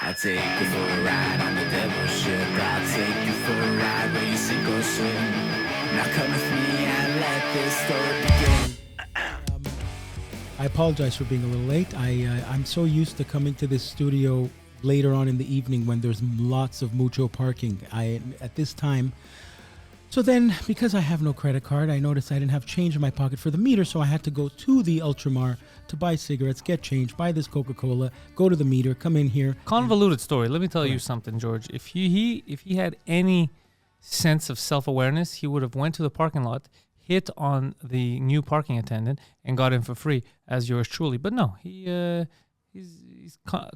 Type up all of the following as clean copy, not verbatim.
I'll take you for a ride on the devil's ship. I'll take you for a ride where you sink or swim. Now come with me and let this story begin. I apologize for being a little late. I'm so used to coming to this studio later on in the evening when there's lots of mucho parking. At this time. So then, because I have no credit card, I noticed I didn't have change in my pocket for the meter, so I had to go to the Ultramar to buy cigarettes, get change, buy this Coca-Cola, go to the meter, come in here. Convoluted story. Let me tell you something, George. If he had any sense of self-awareness, he would have went to the parking lot, hit on the new parking attendant, and got in for free, as yours truly. But no, he's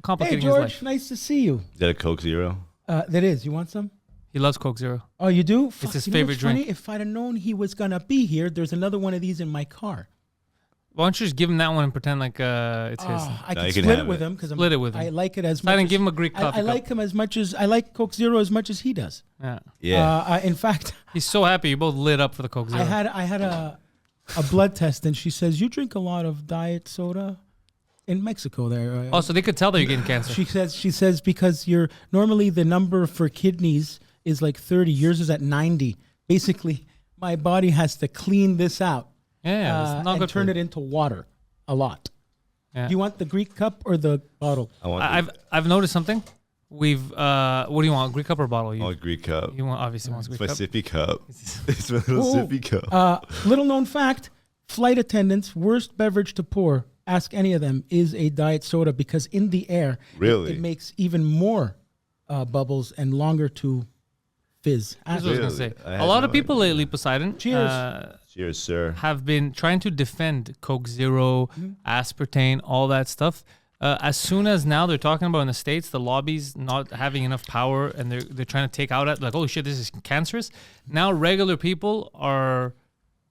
complicating Hey, George, his life. nice to see you. Is that a Coke Zero? That is. You want some? He loves Coke Zero. Oh, you do? It's his you know favorite what's funny? drink. If I'd have known he was going to be here, there's another one of these in my car. Why don't you just give him that one and pretend like it's his? I No, can you can split it have with it. him because Split it with him. I like it as So much. I didn't as- give him a Greek coffee I like cup. him as much as I like Coke Zero as much as he does. Yeah. Yeah. In fact, He's so happy. You both lit up for the Coke Zero. I had a blood test, and she says you drink a lot of diet soda in Mexico. There. Oh, so they could tell that you're getting cancer. She says because you're normally the number for kidneys is like 30. Yours is at 90. Basically, my body has to clean this out. Yeah, it's not and good turn for it into water a lot. Yeah. Do you want the Greek cup or the bottle? I've noticed something. We've what do you want? Greek cup or bottle? I want a Greek cup. You want obviously wants It's Greek my cup. sippy cup. It's my little Ooh. sippy cup. Little known fact: flight attendants' worst beverage to pour. Ask any of them is a diet soda because in the air, Really? it makes even more bubbles and longer to fizz. That's what I was gonna Really? say. I A had lot no of people lately, Poseidon, Cheers. Cheers, sir. have been trying to defend Coke Zero, aspartame, all that stuff. As soon as now they're talking about in the States, the lobbies not having enough power and they're trying to take out at like, oh shit, this is cancerous. Now regular people are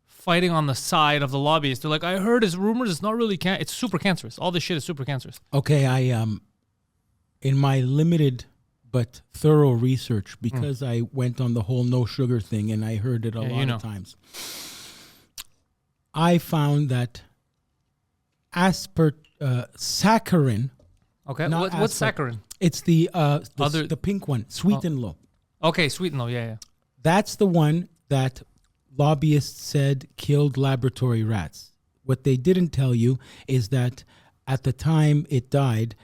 fighting on the side of the lobbyists. They're like, I heard it's rumors, it's not really it's super cancerous. All this shit is super cancerous. Okay, I in my limited but thorough research, because I went on the whole no sugar thing and I heard it a lot of times, I found that saccharin. Okay, Not what's aspirin. saccharin? It's the pink one, sweet and low. Okay, sweet and low, yeah. That's the one that lobbyists said killed laboratory rats. What they didn't tell you is that at the time it died,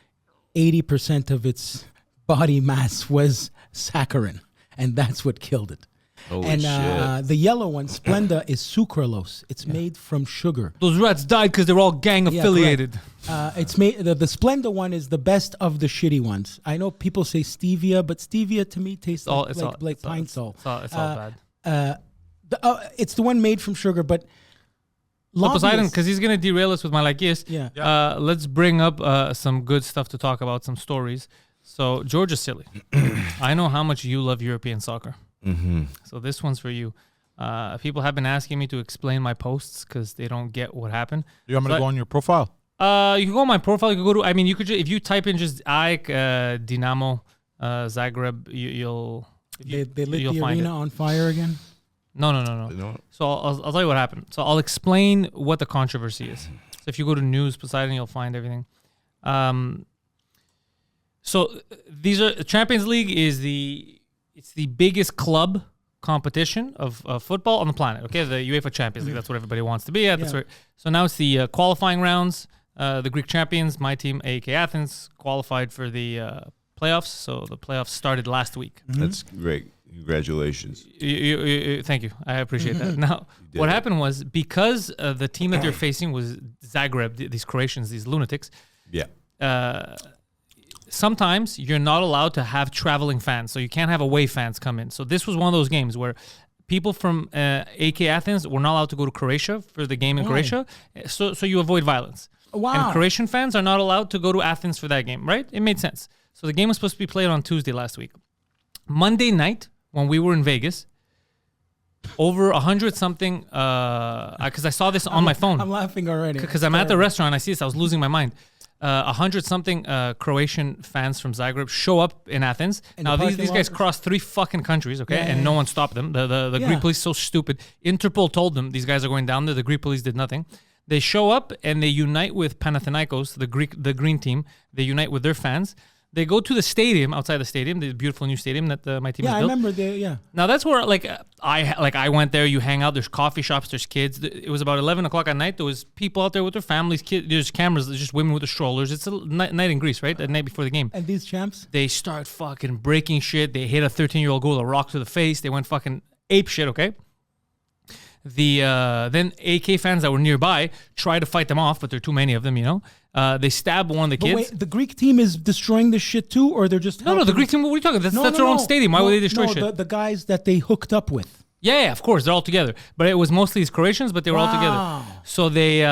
80% of its body mass was saccharin, and that's what killed it. Holy and shit. the yellow one, Splenda, is sucralose. It's made from sugar. Those rats died because they're all gang affiliated. It's made the Splenda one is the best of the shitty ones. I know people say stevia, but stevia to me tastes like pine salt. It's all bad. It's the one made from sugar, but So Poseidon, lobbyists- because he's going to derail us with my like yes. Yeah. Let's bring up some good stuff to talk about, some stories. So, George Assily, I know how much you love European soccer. Mm-hmm. So this one's for you. People have been asking me to explain my posts because they don't get what happened. You want me to But- go on your profile? You can go on my profile. You can go to, I mean, you could if you type in just AEK, Dinamo, Zagreb, you'll they lit you'll the find arena it. on fire again. No. You know what? So I'll tell you what happened. So I'll explain what the controversy is. So if you go to News Poseidon, you'll find everything. So these are Champions League is it's the biggest club competition of football on the planet. Okay, the UEFA Champions League. That's what everybody wants to be at. That's Yeah. where. So now it's the qualifying rounds. The Greek champions, my team, AEK Athens, qualified for the playoffs. So the playoffs started last week. That's great. Congratulations. Thank you. I appreciate that. Now, what it. happened was because the team that they're facing was Zagreb, these Croatians, these lunatics. Yeah. Sometimes you're not allowed to have traveling fans, so you can't have away fans come in. So this was one of those games where people from AK Athens were not allowed to go to Croatia for the game in Croatia, so you avoid violence. Wow. And Croatian fans are not allowed to go to Athens for that game, right? It made sense. So the game was supposed to be played on Tuesday last week. Monday night, when we were in Vegas, over 100-something, because I saw this on my phone. I'm laughing already. Because I'm at the restaurant, I see this, I was losing my mind. 100-something Croatian fans from Zagreb show up in Athens. And now the these parking guys lot- crossed 3 fucking countries, okay, and no one stopped them. The Yeah. Greek police is so stupid. Interpol told them these guys are going down there. The Greek police did nothing. They show up and they unite with Panathinaikos, the green team. They unite with their fans. They go to the stadium, outside the stadium, the beautiful new stadium that my team has I built. remember Now that's where I went there. You hang out. There's coffee shops. There's kids. It was about 11 o'clock at night. There was people out there with their families. Kids. There's cameras. There's just women with the strollers. It's a night in Greece, right? The night before the game. And these champs? They start fucking breaking shit. They hit a 13-year-old girl with a rock to the face. They went fucking ape shit. Okay. Then AK fans that were nearby tried to fight them off, but there are too many of them. They stabbed one of the kids. Wait, the Greek team is destroying this shit too, or they're just No, the Greek team. What are you talking? That's their own stadium. Why would they destroy shit? The guys that they hooked up with. Yeah, of course, they're all together. But it was mostly these Croatians, but they were all together. So they,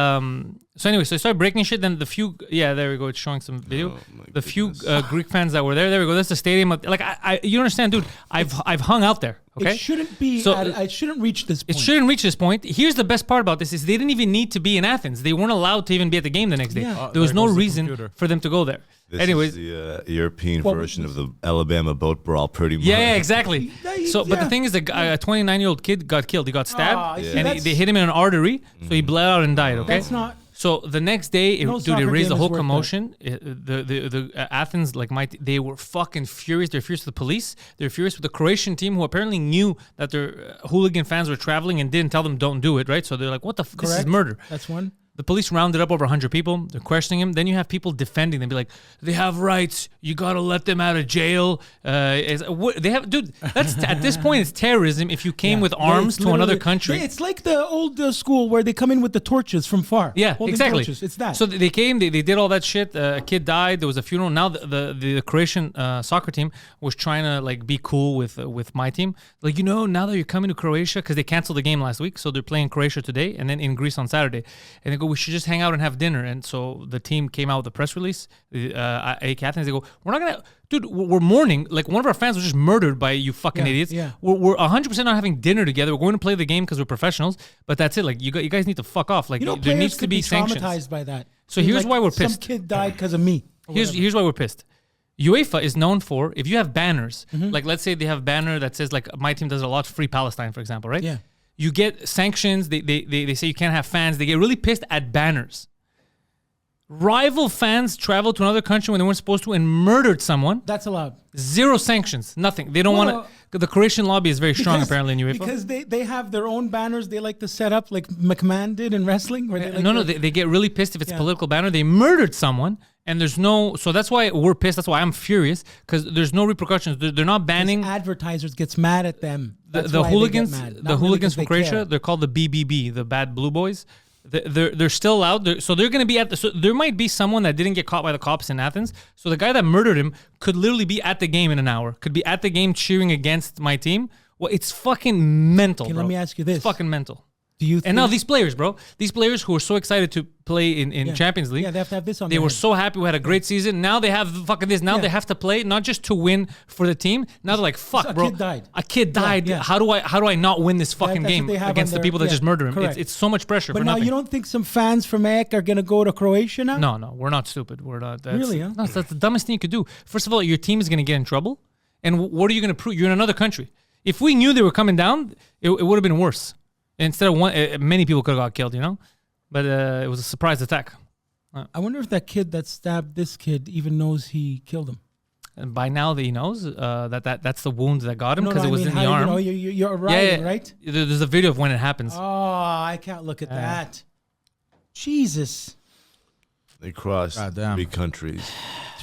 so anyway, so they started breaking shit. Then the few, there we go. It's showing some video. The few Greek fans that were there we go. That's the stadium. Like, you understand, dude? I've hung out there. Okay, it shouldn't be. So it shouldn't reach this point. It shouldn't reach this point. Here's the best part about this: is they didn't even need to be in Athens. They weren't allowed to even be at the game the next day. Yeah. There was no reason for them to go there. This Anyways, is the European version of the Alabama boat brawl, pretty much. Yeah, exactly. So, but the thing is, a 29-year-old kid got killed. He got stabbed, and they hit him in an artery, so he bled out and died. Okay, that's not. So the next day, No dude, it raised game a whole is worth commotion. The Athens, like they were fucking furious. They're furious with the police. They're furious with the Croatian team, who apparently knew that their hooligan fans were traveling and didn't tell them don't do it. Right? So they're like, "What the? This is murder." That's one. The police rounded up over 100 people. They're questioning him. Then you have people defending them. Be like, they have rights. You gotta let them out of jail. They have, dude. That's at this point, it's terrorism. If you came with arms to another country, it's like the old school where they come in with the torches from far. Yeah, holding exactly. Torches. It's that. So they came. They did all that shit. A kid died. There was a funeral. Now the Croatian soccer team was trying to like be cool with my team. Like, now that you're coming to Croatia, because they canceled the game last week, so they're playing Croatia today and then in Greece on Saturday. And they go, we should just hang out and have dinner. And so the team came out with a press release. Athens, they go, we're not gonna, dude. We're mourning. Like, one of our fans was just murdered by you fucking idiots. Yeah. We're 100% not having dinner together. We're going to play the game because we're professionals. But that's it. Like, you guys need to fuck off. Like, there needs to be sanctions. Traumatized by that. So here's why we're pissed. Some kid died because of me. Here's why we're pissed. UEFA is known for, if you have banners, like let's say they have a banner that says like my team does a lot, Free Palestine, for example, right? Yeah. You get sanctions. They say you can't have fans. They get really pissed at banners. Rival fans traveled to another country when they weren't supposed to and murdered someone. That's allowed. Zero sanctions. Nothing. They don't want to. The Croatian lobby is very strong apparently in UEFA. Because they have their own banners they like to set up like McMahon did in wrestling. Where They get really pissed if it's a political banner. They murdered someone. And there's no, so that's why we're pissed. That's why I'm furious, because there's no repercussions. They're not banning. Advertisers gets mad at them. The hooligans, the hooligans from Croatia. They're called the BBB, the Bad Blue Boys. They're still out. So they're going to be at the. So there might be someone that didn't get caught by the cops in Athens. So the guy that murdered him could literally be at the game in an hour. Could be at the game cheering against my team. Well, it's fucking mental. Let me ask you this. It's fucking mental. Do you think and now these players, bro, who are so excited to play in Champions League. Yeah, they have to have this on. They were so happy we had a great season. Now they have fucking this. Now they have to play not just to win for the team. Now they're like, fuck, bro. A kid died. Yeah. How do I not win this fucking game against the people that just murdered him? It's so much pressure. But for now nothing. you don't think some fans from EK are going to go to Croatia now? No, we're not stupid. We're not. Really? Huh? No, that's the dumbest thing you could do. First of all, your team is going to get in trouble, and what are you going to prove? You're in another country. If we knew they were coming down, it would have been worse. Instead of one, many people could have got killed, but it was a surprise attack. I wonder if that kid that stabbed this kid even knows he killed him. And by now that he knows that's the wound that got him because it was in the arm. You're arriving, right? There's a video of when it happens. Oh, I can't look at that. Jesus. They crossed 3 countries.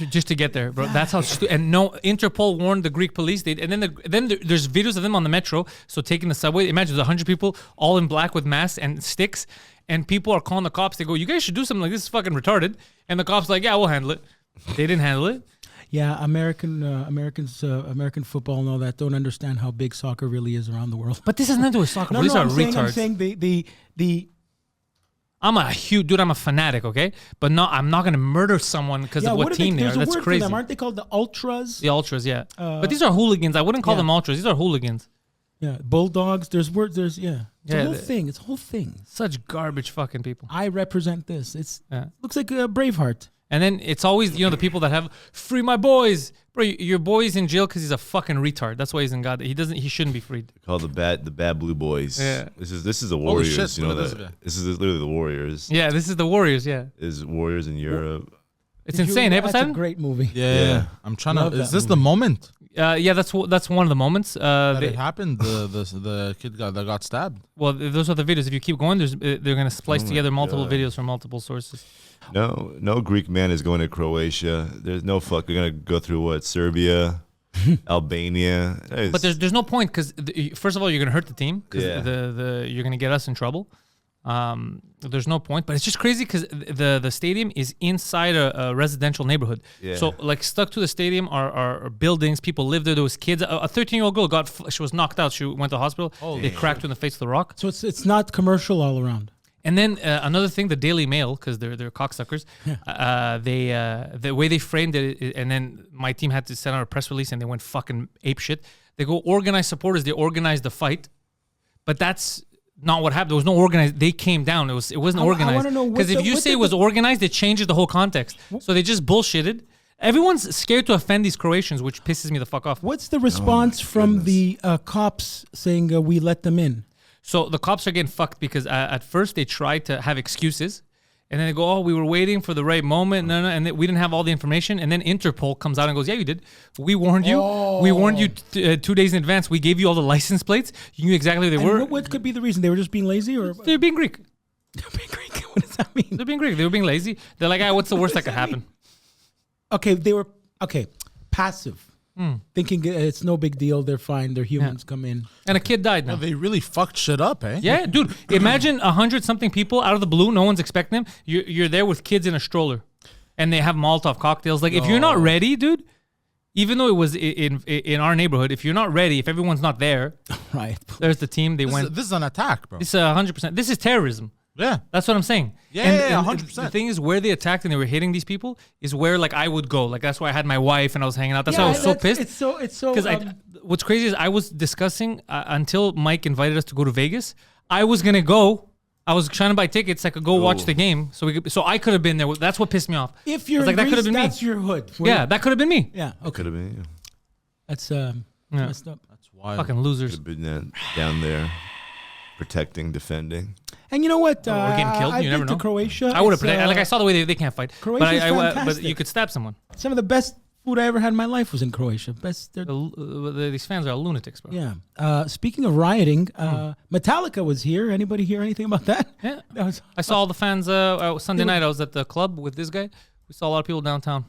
Just to get there, bro. That's how and no, Interpol warned the Greek police. Then there's videos of them on the metro. So taking the subway. Imagine there's 100 people all in black with masks and sticks, and people are calling the cops. They go, "You guys should do something like this. Is fucking retarded." And the cops like, "Yeah, we'll handle it." They didn't handle it. Yeah, American football and all that don't understand how big soccer really is around the world. But this has nothing to do with soccer. These are retards. I'm saying the I'm a huge dude. I'm a fanatic, okay? But I'm not gonna murder someone because of what team they are. That's crazy. Aren't they called the ultras? The ultras, yeah. But these are hooligans. I wouldn't call them ultras. These are hooligans. Yeah, bulldogs. There's words. It's a whole thing. It's a whole thing. Such garbage fucking people. I represent this. Looks like a Braveheart. And then it's always the people that have free my boys, bro. Your boy's in jail because he's a fucking retard. That's why he's in God. He shouldn't be freed. Called the bad blue boys. Yeah. This is the Warriors. Shit, this is literally the Warriors. Yeah, this is the Warriors. Yeah. Is Warriors in Europe. It's insane. That's a Poseidon? great movie. Yeah. I'm trying to. Love Is that this the movie. moment Yeah, that's one of the moments. that it happened? The kid that got stabbed. Well, those are the videos. If you keep going, they're going to splice together multiple videos from multiple sources. No Greek man is going to Croatia. There's no fuck. They're gonna go through what? Serbia, Albania. But there's no point because first of all, you're going to hurt the team because Yeah. you're going to get us in trouble. There's no point, but it's just crazy because the stadium is inside a residential neighborhood. Yeah. So like stuck to the stadium are buildings. People live there. There was kids. A 13-year-old girl she was knocked out. She went to the hospital. They cracked her in the face with a rock. So it's not commercial all around. And then another thing, the Daily Mail, because they're cocksuckers, the way they framed it, and then my team had to send out a press release, and they went fucking ape shit. They go organized supporters. They organized the fight, but that's not what happened. There was no organized. They came down. It wasn't organized. I wanna know what Because if the- you what say did it was the- organized, it changes the whole context. So they just bullshitted. Everyone's scared to offend these Croatians, which pisses me the fuck off. What's the response from the cops saying we let them in? So the cops are getting fucked because at first they tried to have excuses, and then they go, "Oh, we were waiting for the right moment." No, and we didn't have all the information. And then Interpol comes out and goes, "Yeah, you did. We warned you. We warned you 2 days in advance. We gave you all the license plates. You knew exactly who they were." And what could be the reason? They were just being lazy, or They're being Greek. what does that mean? They're being Greek. They were being lazy. They're like, "What's the worst that could happen?" Okay, they were passive, thinking it's no big deal. They're fine. They're humans. Come in. And a kid died now. They really fucked shit up, eh? Yeah, dude. Imagine 100-something people out of the blue. No one's expecting them. You're there with kids in a stroller, and they have Molotov cocktails. Like, if you're not ready, dude. Even though it was in our neighborhood, if you're not ready, if everyone's not there, Right. there's the team. They went. This is an attack, bro. This is 100%. This is terrorism. Yeah. That's what I'm saying. Yeah, And- yeah, and 100%. The thing is, where they attacked and they were hitting these people is where like I would go. Like that's why I had my wife and I was hanging out. That's why I was so pissed. It's so. Because what's crazy is I was discussing until Mike invited us to go to Vegas. I was gonna go. I was trying to buy tickets. I could go watch the game. So I could have been there. That's what pissed me off. if you're I was in like, that could Greece, have been me. that's your hood. Yeah, that could have been me. Yeah. Okay. Could have been. That's messed up. That's wild. Fucking losers. Could have been down there, protecting, defending. And you know what? We're getting killed. I've You been never to know. Croatia. I would have It's, protected. Like I saw the way they can't fight. Croatia's but fantastic. you could stab someone. some of the best food I ever had in my life was in Croatia. These fans are lunatics, bro. Yeah. Speaking of rioting, Metallica was here. Anybody hear anything about that? Yeah. That was I saw all the fans Sunday night. I was at the club with this guy. We saw a lot of people downtown.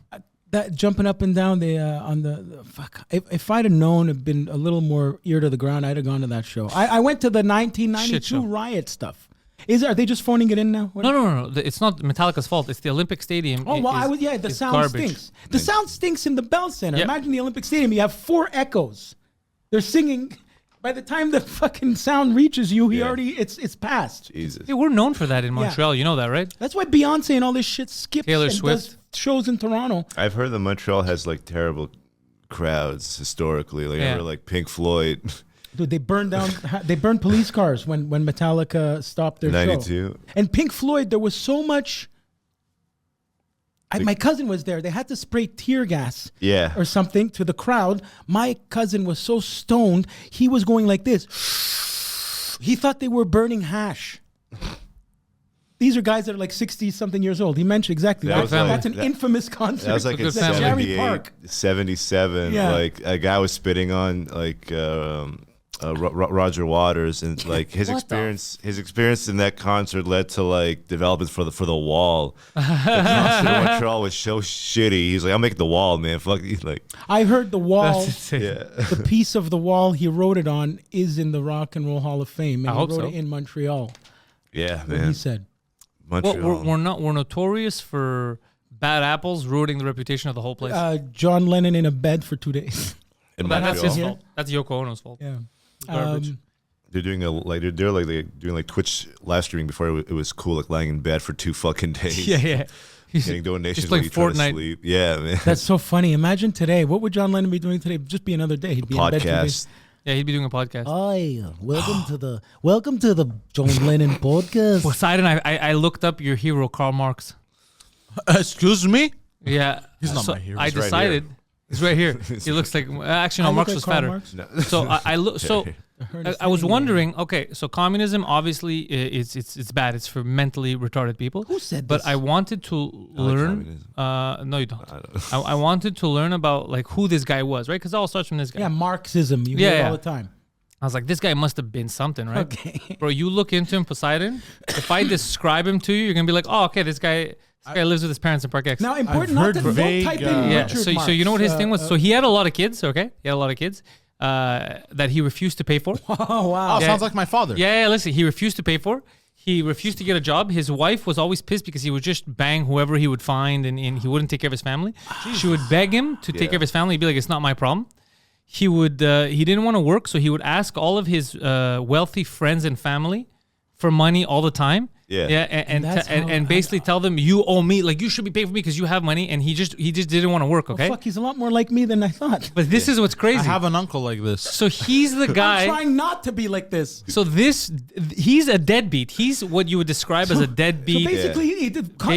that jumping up and down on the fuck. If I'd have known, have been a little more ear to the ground, I'd have gone to that show. I went to the Shit 1992 show. riot stuff. Are they just phoning it in now? What- No. It's not Metallica's fault. It's the Olympic Stadium. Oh well, is- the is sound garbage. stinks. The sound stinks in the Bell Center. Yeah. Imagine the Olympic Stadium. You have 4 echoes. They're singing. By the time the fucking sound reaches you, it's past. Jesus. Hey, we're known for that in Montreal. You know that, right? That's why Beyonce and all this shit skips Taylor and Swift. does shows in Toronto. I've heard that Montreal has like terrible crowds historically. Like I Yeah. remember like Pink Floyd, Dude, they burned down. They burned police cars when Metallica stopped their show. 92. And Pink Floyd, there was so much. My cousin was there. They had to spray tear gas Yeah. or something to the crowd. My cousin was so stoned, he was going like this. He thought they were burning hash. These are guys that are like 60-something years old. He mentioned exactly That that. was like- That's an that- infamous concert. That was like in Good family. Jeremy 78, Park. 77. Yeah. Like a guy was spitting on like Roger Waters, and like his experience in that concert led to like developments for the Wall. The concert in Montreal was so shitty. He's like, "I'll make the Wall, man." Fuck, he's like, I heard the wall, That's insane. yeah. the piece of the wall he wrote it on is in the Rock and Roll Hall of Fame. And I he hope wrote so. it in Montreal. Yeah, What he man. said. Montreal. Well, we're notorious for bad apples ruining the reputation of the whole place. John Lennon in a bed for 2 days. in That's his Montreal. fault. That's Yoko Ono's fault. Yeah. Garbage. They're doing they're doing like Twitch live streaming before it was cool, like lying in bed for 2 fucking days. Yeah. He's Getting donations just while like you try to Fortnite. sleep. Yeah, man. That's so funny. Imagine today. What would John Lennon be doing today? Just be another day. He'd be in bed 2 days. Podcast. Yeah, he'd be doing a podcast. Hi, welcome to the John Lennon podcast. Poseidon, I looked up your hero, Karl Marx. Excuse me? Yeah. He's not my hero. I He's right decided. He's right here. He looks like. Actually, no, I look Marx like was Karl fatter. Marx? So I look. So I was wondering. Okay, so communism obviously it's bad. It's for mentally retarded people. Who said But this? I wanted to learn. No, you don't. I wanted to learn about like who this guy was, right? Because it all starts from this guy. Yeah, Marxism. You hear it all the time. I was like, this guy must have been something, right? Okay. Bro, you look into him, Poseidon. If I describe him to you, you're gonna be like, oh, okay, this guy lives with his parents in Park X. Now, important I've not to heard don't vague, type in Yeah, Richard so Marx. you know what his thing was? So he had a lot of kids, okay? He had a lot of kids that he refused to pay for. Oh, wow. Oh, sounds like my father. Yeah, listen, he refused to pay for. He refused to get a job. His wife was always pissed because he would just bang whoever he would find and he wouldn't take care of his family. She would beg him to take care of his family. He'd be like, it's not my problem. He didn't want to work, so he would ask all of his wealthy friends and family for money all the time. Yeah. And basically tell them, you owe me, like you should be paying for me because you have money, and he just didn't want to work, okay? Fuck, he's a lot more like me than I thought. But this is what's crazy. I have an uncle like this. So he's the guy. I'm trying not to be like this. So he's a deadbeat. He's what you would describe as a deadbeat. So basically,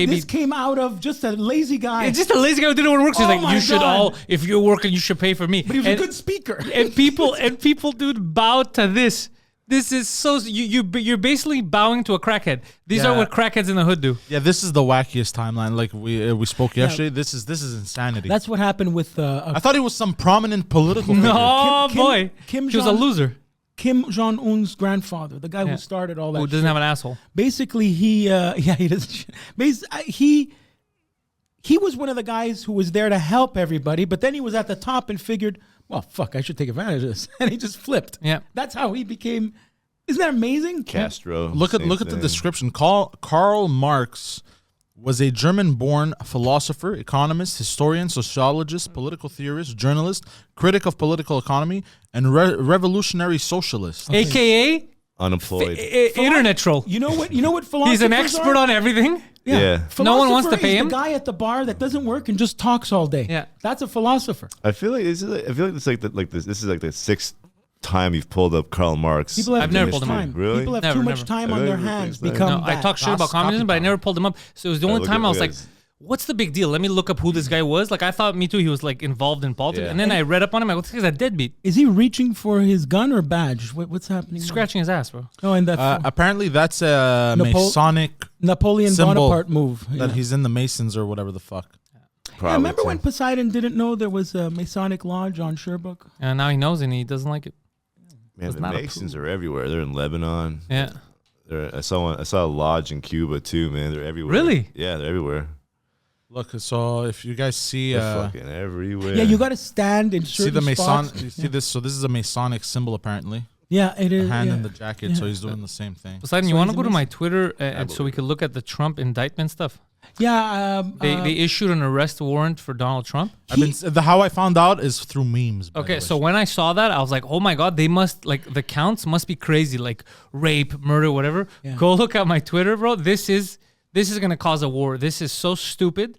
this came out of just a lazy guy. It's just a lazy guy who didn't want to work. So he's Oh like, my you should God. if you're working, you should pay for me. But he was a good speaker. And people, dude, bow to this. This is so you're basically bowing to a crackhead. These are Yeah. what crackheads in the hood do. Yeah, this is the wackiest timeline. Like we spoke yesterday. This is insanity. That's what happened with I thought he was some prominent political figure. No Kim- boy, Kim he was a Jong- loser Kim Jong-un's grandfather, the guy Yeah. who started all that. who doesn't shit. have an asshole. Basically, he doesn't. He was one of the guys who was there to help everybody, but then he was at the top and figured, well, fuck, I should take advantage of this, and he just flipped. Yeah. That's how he became. Isn't that amazing? Castro. Look at the thing. description. Karl Marx was a German-born philosopher, economist, historian, sociologist, political theorist, journalist, critic of political economy, and revolutionary socialist. AKA Unemployed. internet troll. You know what? You know what philosophers He's an expert are? on everything. Yeah. No one wants to Philosopher pay is him. The guy at the bar that doesn't work and just talks all day. Yeah. That's a philosopher. I feel like this is like the sixth time you've pulled up Karl Marx. People have I've too never much pulled him up. time. Really? People have Never, too much never. time I on their never hands. think so. Become No, I that. talk shit about Das communism, but I Kapital. never pulled him up. So it was the only look time at I was like, this. what's the big deal? Let me look up who this guy was. Like I thought, me too, he was like involved in politics. Yeah. And then I read up on him. I go, this guy's a deadbeat. Is he reaching for his gun or badge? What's happening? now? Scratching his ass, bro. Oh, and that Apparently, that's a Masonic Napoleon symbol Bonaparte move. that he's in the Masons or whatever the fuck. Probably. I remember when Poseidon didn't know there was a Masonic lodge on Sherbrooke. And now he knows and he doesn't like it. Man, the not Masons are everywhere. They're in Lebanon. Yeah. I saw a lodge in Cuba too, man. They're everywhere. Really? Yeah, they're everywhere. Look, so if you guys see, They're fucking everywhere. Yeah, you got to stand in see certain the Mason, spots. you see this. So this is a Masonic symbol apparently. Yeah, it is. The hand yeah. in the jacket. Yeah. So he's doing the same thing. Poseidon, So you want to he's go to my amazing. Twitter and so we could look at the Trump indictment stuff? Yeah. They issued an arrest warrant for Donald Trump. How I found out is through memes. by the Okay, way. so when I saw that, I was like, oh my God, they must, like, the counts must be crazy, like rape, murder, whatever. Yeah. Go look at my Twitter, bro. This is going to cause a war. This is so stupid.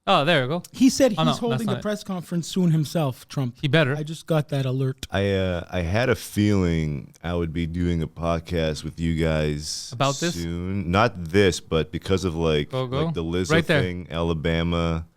Oh, there you go. he said he's Oh, no, that's holding not a it. press conference soon himself, Trump. He better. I just got that alert. I had a feeling I would be doing a podcast with you guys About this? soon. Not this, but because of like Go. the Lizzo Right there. thing, Alabama.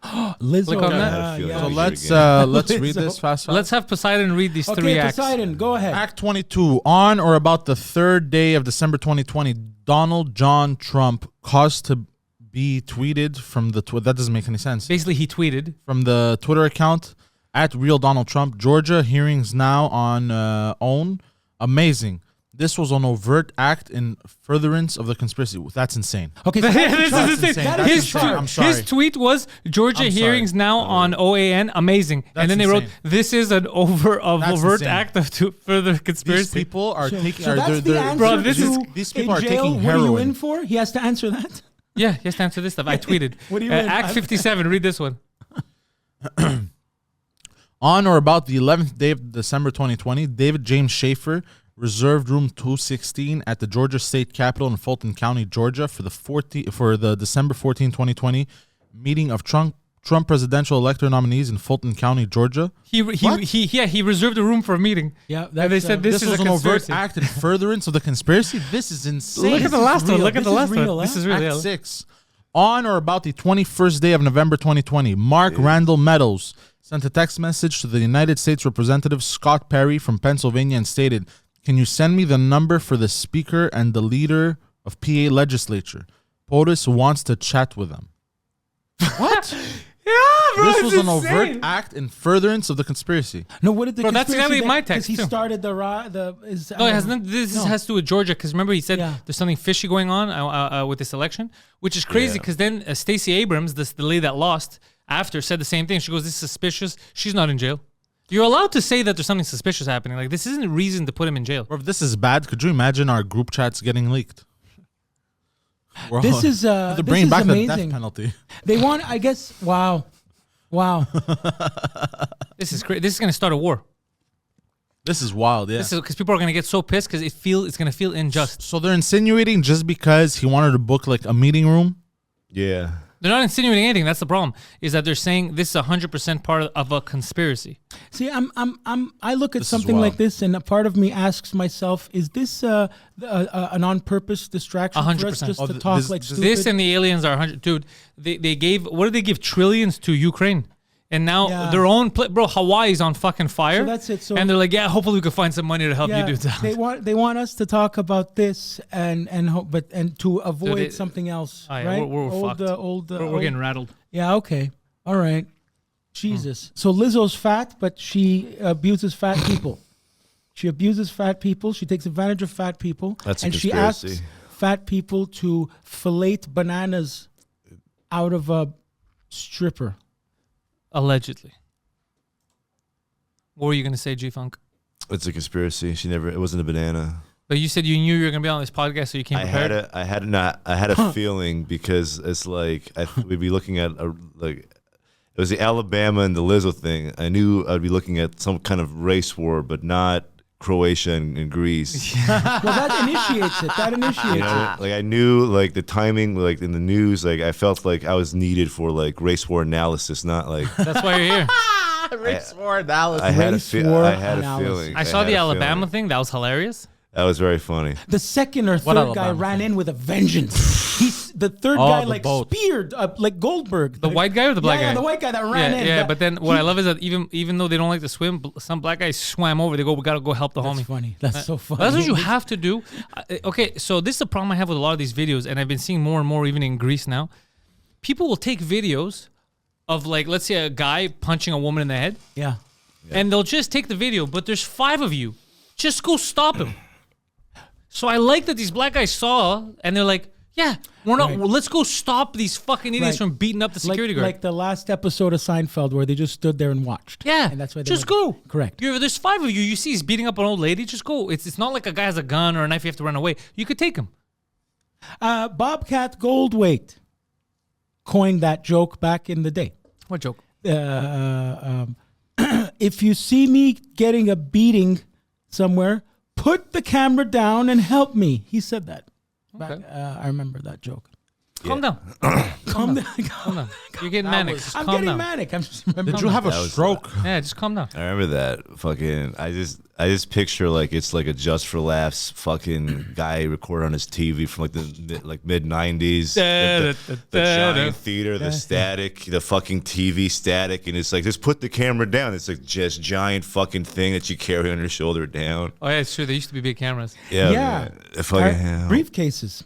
Lizzo. Click on that. I had a feeling yeah. So we let's should let's Lizzo. read this fast. Let's have Poseidon read these three Okay, acts. Poseidon, go ahead. Act 22. On or about the third day of December 2020, Donald John Trump caused to be tweeted from the that doesn't make any sense. Basically, he tweeted. From the Twitter account at Real Donald Trump. Georgia hearings now on OWN. Amazing. This was an overt act in furtherance of the conspiracy. That's insane. Okay, so that's This a charge. is insane. insane. That's His, insane. I'm sorry. his tweet was Georgia I'm sorry. hearings now on OAN. Amazing. That's And then they wrote, insane. this is an That's overt insane. act of further These conspiracy. people are So, taking. so that's the answer Bro, this to is- these people in are jail, taking what are you heroin. in for? He has to answer that. Yeah, he has to answer this stuff. I tweeted. What do you mean? Act 57, read this one. On or about the 11th day of December 2020, David James Schaefer reserved room 216 at the Georgia State Capitol in Fulton County, Georgia for the December 14, 2020 meeting of Trump presidential elector nominees in Fulton County, Georgia. He reserved a room for a meeting. Yeah, And they said this is was a an overt conspiracy. act in furtherance of the conspiracy. This is insane. Look at the is last one. real. Look at This the is last real, one. This huh? is really Act real. 6. On or about the 21st day of November 2020, Mark Randall Meadows sent a text message to the United States Representative Scott Perry from Pennsylvania and stated, Can you send me the number for the speaker and the leader of PA legislature? POTUS wants to chat with them. What? Yeah, bro. This it's was an insane. overt act in furtherance of the conspiracy. No, what did the Bro, that's conspiracy exactly my that- 'cause text, he too. started the No, it has nothing. This has to do with Georgia because remember he said Yeah. there's something fishy going on with this election, which is crazy because then Stacey Abrams, the lady that lost after, said the same thing. She goes, "This is suspicious." She's not in jail. You're allowed to say that there's something suspicious happening. Like this isn't a reason to put him in jail. Bro, if this is bad, could you imagine our group chats getting leaked? This is they're this bringing is back the amazing. death penalty. They want, I guess. Wow. This is crazy. This is going to start a war. This is wild, yeah. This is because people are going to get so pissed because it's going to feel unjust. So they're insinuating just because he wanted to book like a meeting room. Yeah. They're not insinuating anything. That's the problem. Is that they're saying this is 100% part of a conspiracy. See, I look at This is something wild. like this, and a part of me asks myself, is this an on-purpose distraction for us 100%. just Oh, to th- talk this- like this- stupid? This and the aliens are 100. Dude, they gave, what did they give? Trillions to Ukraine. And now Yeah. their own, bro, Hawaii's on fucking fire. So that's it. So and they're like, yeah, hopefully we can find some money to help you do that. they want us to talk about this and to avoid they- something else, Oh, yeah, right? we're fucked. We're getting rattled. Yeah, okay. All right. Jesus. So Lizzo's fat, but she abuses fat people. She abuses fat people. She takes advantage of fat people. That's a and she conspiracy. asks fat people to fillet bananas out of a stripper. Allegedly. What were you going to say, G-Funk? It's a conspiracy. It wasn't a banana. But you said you knew you were going to be on this podcast, so you came I prepared. had a feeling because it's like we'd be looking at it was the Alabama and the Lizzo thing. I knew I'd be looking at some kind of race war, but not Croatia and Greece. Well, that initiates it. That initiates You know, like I knew like the timing, like in the news, like I felt like I was needed for like race war analysis, not like That's why you're here. Race war analysis. I had Race war I had a analysis. feeling. I saw had the a Alabama feeling. thing. That was hilarious. That was very funny. it. The second or What third guy Alabama ran thing? in with a vengeance. The third guy the like boat. speared like Goldberg. The white guy or the black yeah, guy? the white guy that ran in. Yeah, That- but then what I love is that even though they don't like to swim, some black guys swam over. They go, we got to go help the That's homie. funny. That's so funny. That's what you have to do. Okay, so this is the problem I have with a lot of these videos, and I've been seeing more and more even in Greece now. People will take videos of like, let's say a guy punching a woman in the head, Yeah. and they'll just take the video, but there's 5 of you. Just go stop him. So I like that these black guys saw, and they're like, yeah, we're not. Right. Well, let's go stop these fucking idiots Right. from beating up the security guard. Like the last episode of Seinfeld where they just stood there and watched. Yeah, And that's why they just went- go. Correct. There's 5 of you. You see he's beating up an old lady. Just go. It's not like a guy has a gun or a knife. You have to run away. You could take him. Bobcat Goldthwait coined that joke back in the day. What joke? If you see me getting a beating somewhere, put the camera down and help me. He said that. Okay. I remember that joke. Calm down. Calm down. Calm down. You're getting manic. Just I'm calm getting down. manic. I'm just remembering. Did you have a That was- stroke? Yeah, just calm down. I remember that fucking. I just picture like it's like a Just for Laughs fucking guy recorded on his TV from like the mid '90s. The giant theater, the static, the fucking TV static, and it's like just put the camera down. It's like just giant fucking thing that you carry on your shoulder down. Oh yeah, it's true. There used to be big cameras. Yeah, Yeah. man. Fucking, Briefcases.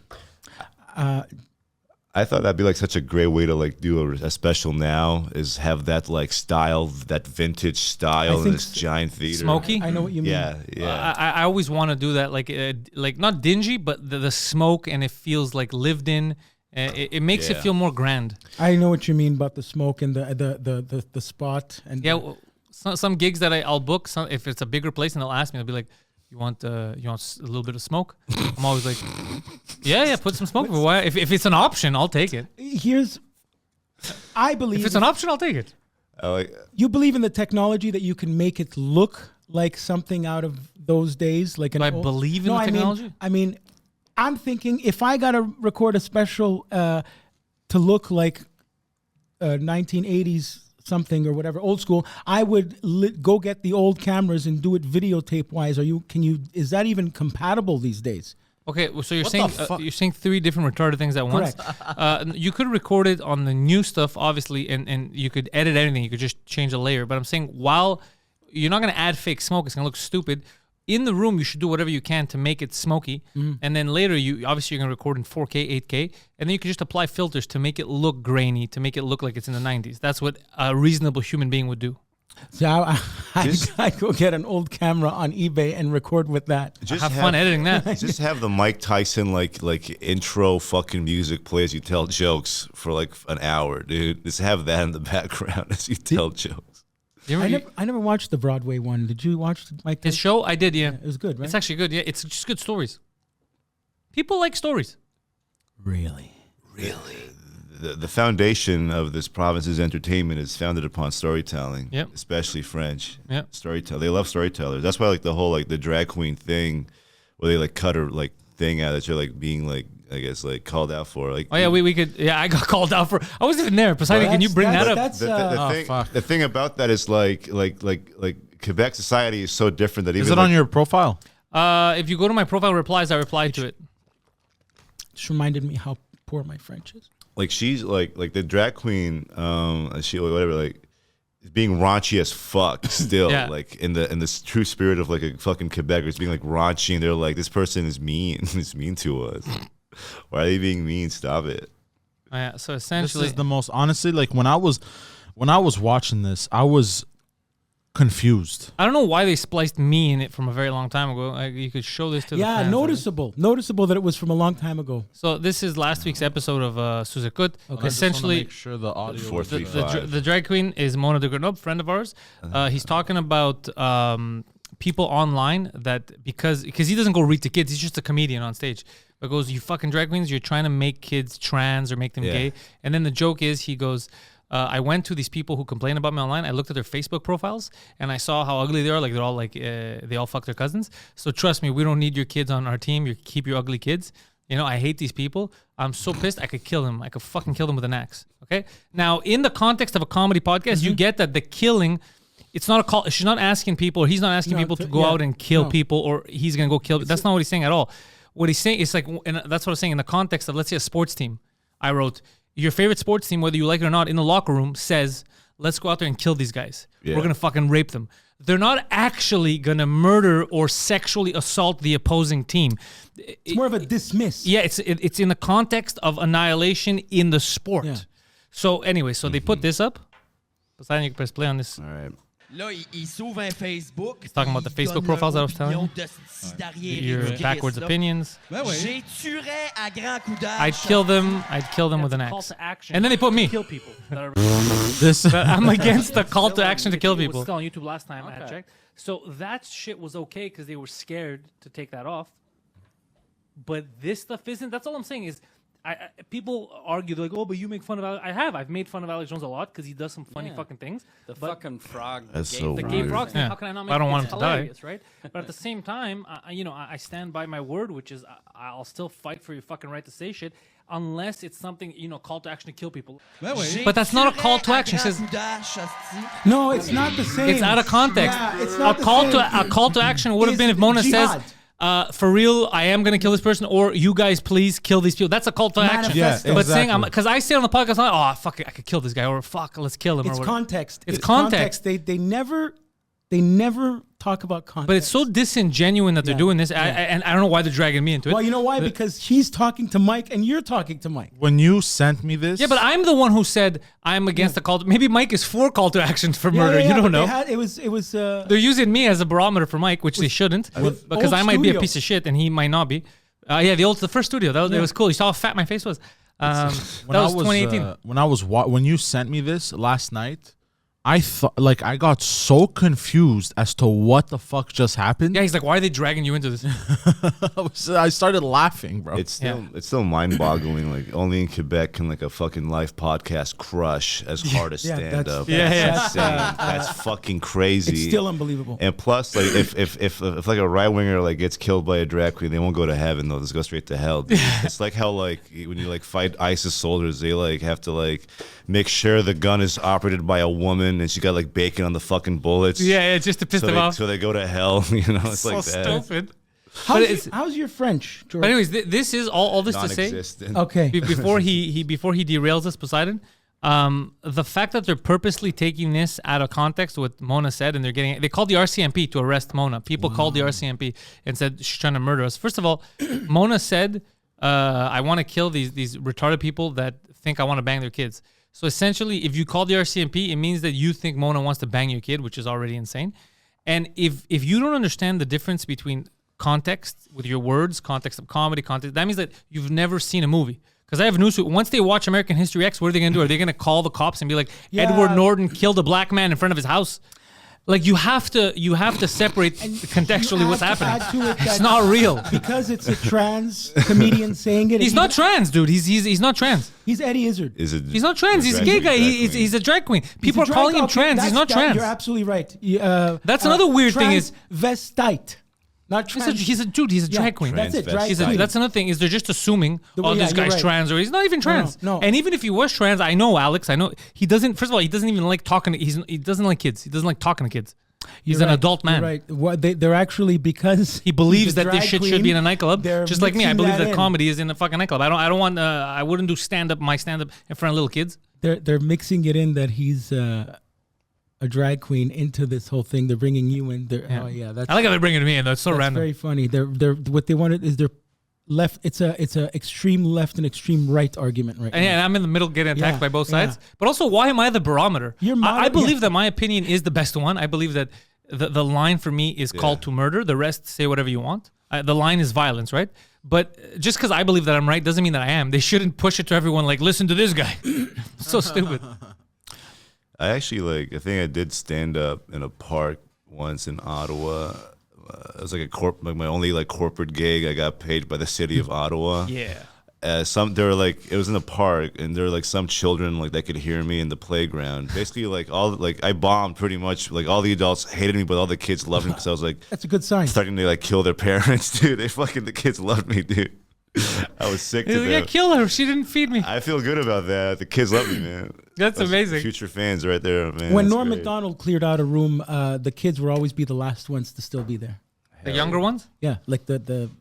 I thought that'd be like such a great way to like do a special now is have that like style, that vintage style in think this giant theater. Smoky. I know what you mean. Yeah, yeah. I always want to do that, like not dingy, but the smoke, and it feels like lived in. It makes it Yeah. feel more grand. I know what you mean about the smoke and the spot. And Yeah, some gigs that I'll book. If it's a bigger place, and they'll ask me, they'll be like, "You want a little bit of smoke?" I'm always like, "Yeah, put some smoke." Why? If it's an option, I'll take it. I If believe it's an option, I'll take it. I like. you believe in the technology that you can make it look like something out of those days, like an Do I old- believe in No, the I mean- technology? I mean, I'm thinking if I gotta record a special to look like 1980s something or whatever, old school, I would go get the old cameras and do it videotape wise. Is that even compatible these days? Okay, well, so you're What saying the fuck? you're saying 3 different retarded things at once. You could record it on the new stuff, obviously, and you could edit anything. You could just change a layer. But I'm saying while you're not going to add fake smoke, it's going to look stupid. in the room, you should do whatever you can to make it smoky. And then later, you're going to record in 4K, 8K. And then you can just apply filters to make it look grainy, to make it look like it's in the 90s. That's what a reasonable human being would do. So I go get an old camera on eBay and record with that. Just Have fun editing that. Just have the Mike Tyson like intro fucking music play as you tell jokes for like an hour, dude. Just have that in the background as you tell jokes. I never watched the Broadway one. Did you watch Mike His Tyson? show? I did, yeah. It was good, right? It's actually good. Yeah, it's just good stories. People like stories. Really. The foundation of this province's entertainment is founded upon storytelling, Yep. especially French. Yep. Storytell. They love storytellers. That's why like the whole like the drag queen thing, where they like cut her like thing out that you're like being like I guess like called out for. Like Oh yeah, we could. Yeah, I got called out for. I wasn't even there. Poseidon, can you bring that up? That's, the thing about that is like Quebec society is so different that even Is it on your profile? If you go to my profile replies, I replied to it. just reminded me how poor my French is. like she's like the drag queen she whatever like is being raunchy as fuck still Yeah. like in the true spirit of like a fucking Quebecers being like raunchy, and they're like, this person is mean. Is mean to us. Why are they being mean? Stop it. Yeah. So This essentially, is the most honestly, like when I was watching this, I was confused. I don't know why they spliced me in it from a very long time ago. You could show this to the Yeah, fans. noticeable that it was from a long time ago. So this is last week's episode of Suzekut. Okay. Essentially, make sure the audio. Four, three, the five. the drag queen is Mona de Grenoble, friend of ours. He's talking about people online that because he doesn't go read to kids, he's just a comedian on stage. But goes, you fucking drag queens, you're trying to make kids trans or make them Yeah. gay. And then the joke is, he goes, I went to these people who complain about me online. I looked at their Facebook profiles and I saw how ugly they are. Like they're all like they all fuck their cousins. So trust me, we don't need your kids on our team. You keep your ugly kids. You know, I hate these people. I'm so pissed. I could kill them. I could fucking kill them with an axe. Okay. Now, in the context of a comedy podcast, you get that the killing. It's not a call. She's not asking people. Or he's not asking No, people to go out and kill people, or he's gonna go kill. That's not what he's saying at all. What he's saying is like, and that's what I'm saying in the context of, let's say, a sports team. I wrote, your favorite sports team, whether you like it or not, in the locker room says, let's go out there and kill these guys. Yeah. We're going to fucking rape them. They're not actually going to murder or sexually assault the opposing team. It's more of a dismiss. Yeah, it's in the context of annihilation in the sport. Yeah. So anyway, so they put this up. Poseidon, you can press play on this. All right. Là, il s'ouvre un Facebook. He's talking about the il Facebook donne profiles leur I was telling you. opinion de d'arriéré Your de Christ, backwards là. opinions. J'ai tuerais à grands coups d'âge. I'd kill them with an Call axe. to action. And then they put me. Kill people. That are This But I'm against the call to action to kill It was people. still on YouTube last time I checked. So that shit was okay because they were scared to take that off. But this stuff isn't. That's all I'm saying is, people argue, they're like, oh, but you make fun of Alex. I've made fun of Alex Jones a lot because he does some funny fucking things. The But fucking frog. That's gay so the frog. gay weird. frogs thing, Yeah. how can I not I make don't it? want It's him to die. hilarious, right? But at the same time, I stand by my word, which is I'll still fight for your fucking right to say shit, unless it's something, call to action to kill people. J'ai But that's not a tuerais call to à action. It grands says- coups d'âge, hostie. No, it's not the same. It's out of context. Yeah, it's a not the call same. to a call to action would have Is been if Mona jihad. says, for real, I am gonna kill this person, or you guys please kill these people. That's a call to action. Manifesto. Yeah, But saying, exactly. because I say on the podcast, I'm like, oh fuck it, I could kill this guy, or fuck, let's kill him. It's or whatever. context. It's context. They never talk about context. But it's so disingenuous that they're Yeah. doing this, Yeah. and I don't know why they're dragging me into it. Well, you know why? Because he's talking to Mike and you're talking to Mike. when you sent me this. Yeah, but I'm the one who said I'm against the call. Maybe Mike is for call to actions for murder. You don't but know. it was. They're using me as a barometer for Mike, which they shouldn't, because old I might be a studio. piece of shit and he might not be. The first studio. It was cool. You saw how fat my face was. That was 2018. When you sent me this last night, I thought, like, I got so confused as to what the fuck just happened. Yeah, he's like, why are they dragging you into this? I started laughing, bro. It's still mind-boggling. Like only in Quebec can like a fucking live podcast crush as hard as Yeah, stand that's- up. Yeah, yeah. That's insane. That's fucking crazy. It's still unbelievable. And plus, like if like a right winger like gets killed by a drag queen, they won't go to heaven. They'll just go straight to hell. Dude. It's like how like when you like fight ISIS soldiers, they like have to like make sure the gun is operated by a woman and she got like bacon on the fucking bullets. Yeah, just to piss So them off. so they go to hell. You know, it's So like that. stupid. But it's- How's your French, George? But anyways, this is all this to say. Non-existent. Okay. Before he derails us, Poseidon. The fact that they're purposely taking this out of context, what Mona said, and they called the RCMP to arrest Mona. People called the RCMP and said she's trying to murder us. First of all, Mona said, I want to kill these retarded people that think I want to bang their kids. So essentially, if you call the RCMP, it means that you think Mona wants to bang your kid, which is already insane. And if you don't understand the difference between context with your words, context of comedy, context, that means that you've never seen a movie. Because I have news. Once they watch American History X, what are they going to do? Are they going to call the cops and be like, Edward Norton killed a black man in front of his house? Like you have to separate contextually what's happening. It's not real because it's a trans comedian saying it. He's not trans, dude. He's not trans. He's Eddie Izzard. He's not trans. He's a gay guy. He's a drag queen. People are calling him trans. He's not trans. You're absolutely right. That's another weird thing is transvestite. Not trans. He's a dude. He's a drag queen. That's it. That's another thing is they're just assuming this guy's trans or he's not even trans. No. And even if he was trans, I know Alex. I know he doesn't. First of all, he doesn't even like talking. He doesn't like kids. He doesn't like talking to kids. He's an adult man. You're right. Well, they're actually because he believes that this shit should be in a nightclub. Just like me, I believe that in. comedy is in a fucking nightclub. I don't want. I wouldn't do my stand up in front of little kids. They're mixing it in that he's a drag queen into this whole thing. They're bringing you in. Yeah. Oh yeah, that's. I like how they're bringing me in. That's so random. Very funny. They're what they wanted is they're left. It's a extreme left and extreme right argument right now. And I'm in the middle getting attacked by both sides. But also, why am I the barometer? I believe that my opinion is the best one. I believe that the line for me is called to murder. The rest, say whatever you want. The line is violence, right? But just because I believe that I'm right doesn't mean that I am. They shouldn't push it to everyone like, listen to this guy. So stupid. I actually I think I did stand up in a park once in Ottawa. It was like my only corporate gig. I got paid by the city of Ottawa. Yeah. They were it was in a park, and there were some children that could hear me in the playground. Basically, I bombed pretty much. All the adults hated me, but all the kids loved me because I was that's a good sign. Starting to kill their parents, dude. The kids loved me, dude. I was sick to yeah, death. kill her. She didn't feed me. I feel good about that. The kids love me, man. That's amazing. Future fans right there, man. When Norm Macdonald cleared out a room, the kids will always be the last ones to still be there. The younger ones? Yeah,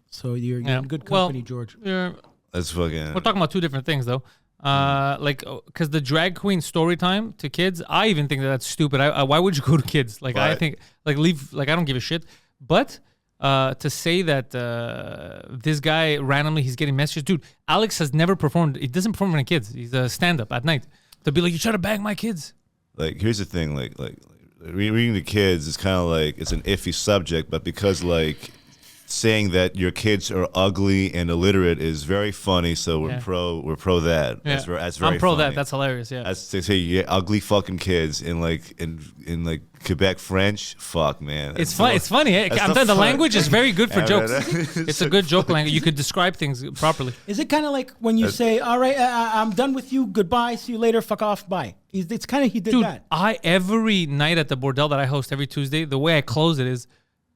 so you're in good company, George. That's fucking. We're talking about two different things, though. Because the drag queen story time to kids, I even think that's stupid. Why would you go to kids? I think leave. I don't give a shit. But to say that this guy randomly he's getting messages, dude. Alex has never performed. He doesn't perform in front of kids. He's a stand-up at night. To be like, you try to bang my kids. Here's the thing. Reading to kids is kind of it's an iffy subject, but because saying that your kids are ugly and illiterate is very funny, so we're pro that. Yeah. That's very I'm pro funny. that. That's hilarious. Yeah. That's to say, ugly fucking kids in Quebec French. Fuck, man. It's fun. It's funny. I'm telling the language is very good for jokes. It's a good joke language. You could describe things properly. Is it kind of like when you say, "All right, I'm done with you. Goodbye. See you later. Fuck off. Bye." It's kind of he did that. Every night at the bordel that I host every Tuesday, the way I close it is,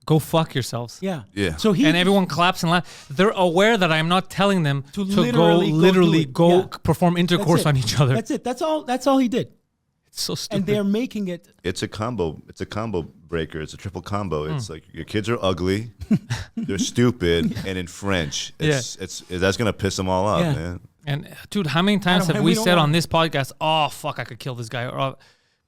go fuck yourselves. Yeah. So everyone claps and laughs. They're aware that I'm not telling them to literally go perform intercourse on each other. That's it. That's all he did. It's so stupid. And they're making it. It's a combo. It's a combo breaker. It's a triple combo. It's your kids are ugly, they're stupid, and in French, that's gonna piss them all off, man. And dude, how many times have we said on this podcast, "Oh fuck, I could kill this guy," or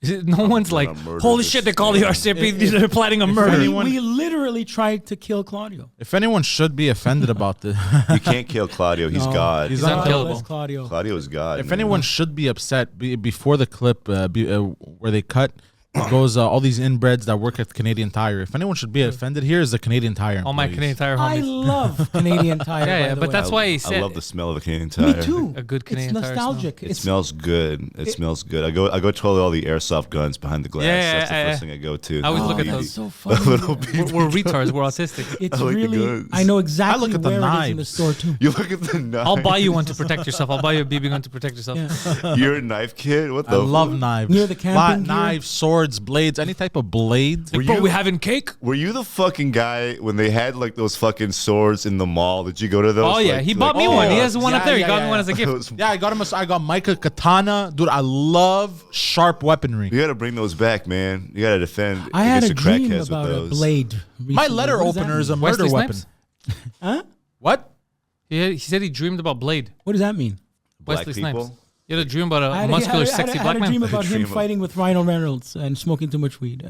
no one's like, "Holy shit, they call the RCMP. They're planning a murder." We literally tried to kill Claudio. If anyone should be offended about this, you can't kill Claudio. He's God. He's unkillable. Claudio is God. If anyone should be upset, before the clip where they cut, it goes all these inbreds that work at Canadian Tire. If anyone should be offended, here is the Canadian Tire. All my Canadian Tire homies. I love Canadian Tire. Yeah, but that's why he said. I love the smell of a Canadian Tire. Me too. A good Canadian Tire. It's nostalgic. It smells good. It smells good. I go to all the airsoft guns behind the glass. That's the first thing I go to. I always look at those. So funny. We're retards. We're autistic. It's really. I know exactly where it is in the store too. You look at the knives. I'll buy you one to protect yourself. I'll buy you a BB gun to protect yourself. Yeah. You're a knife kid. What the? I love knives. Near the camping gear? Knives, swords, blades, any type of blade. Bro, we having cake? Were you the fucking guy when they had those fucking swords in the mall? Did you go to those? Oh yeah, he bought me one. He has one up there. He got me one as a gift. Yeah, I got Micah katana. Dude, I love sharp weaponry. You got to bring those back, man. You got to defend. I had a against the dream crackheads about with a those. blade. Recently. My letter opener is a murder Wesley weapon. Snipes? Huh? What? He said he dreamed about Blade. What does that mean? Black Wesley people. Snipes. You had a dream about I a had, muscular, I had, sexy I had black a man. dream about him Dream of- fighting with Ryan Reynolds and smoking too much weed.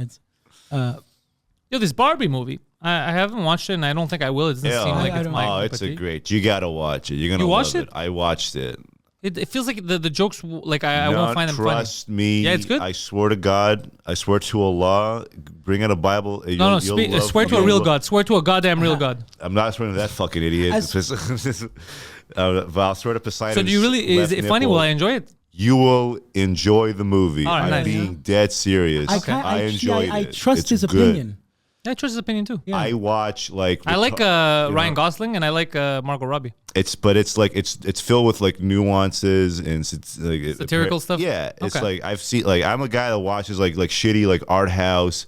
Yo, this Barbie movie. I haven't watched it, and I don't think I will. It doesn't Yeah. seem like I it's don't- my Oh, cup it's of a tea. great. You gotta watch it. You're gonna You love watched it? I watched it. It feels like the jokes, like I won't find them funny. Trust me. Yeah, it's good? I swear to God. I swear to Allah. Bring out a Bible. No, swear to a real God. Swear to a goddamn real God. I'm not swearing to that fucking idiot. But I'll swear to Poseidon. So do you really, is it funny? Will I enjoy it? You will enjoy the movie. All right, I'm nice. being dead serious. I enjoyed I it. trust It's his good. opinion. Yeah, I trust his opinion too. Yeah. I watch like I like Ryan Gosling and I like Margot Robbie. it's filled with like nuances and it's like Satirical stuff? Yeah, it's Okay. like I've seen like I'm a guy that watches like shitty like art house,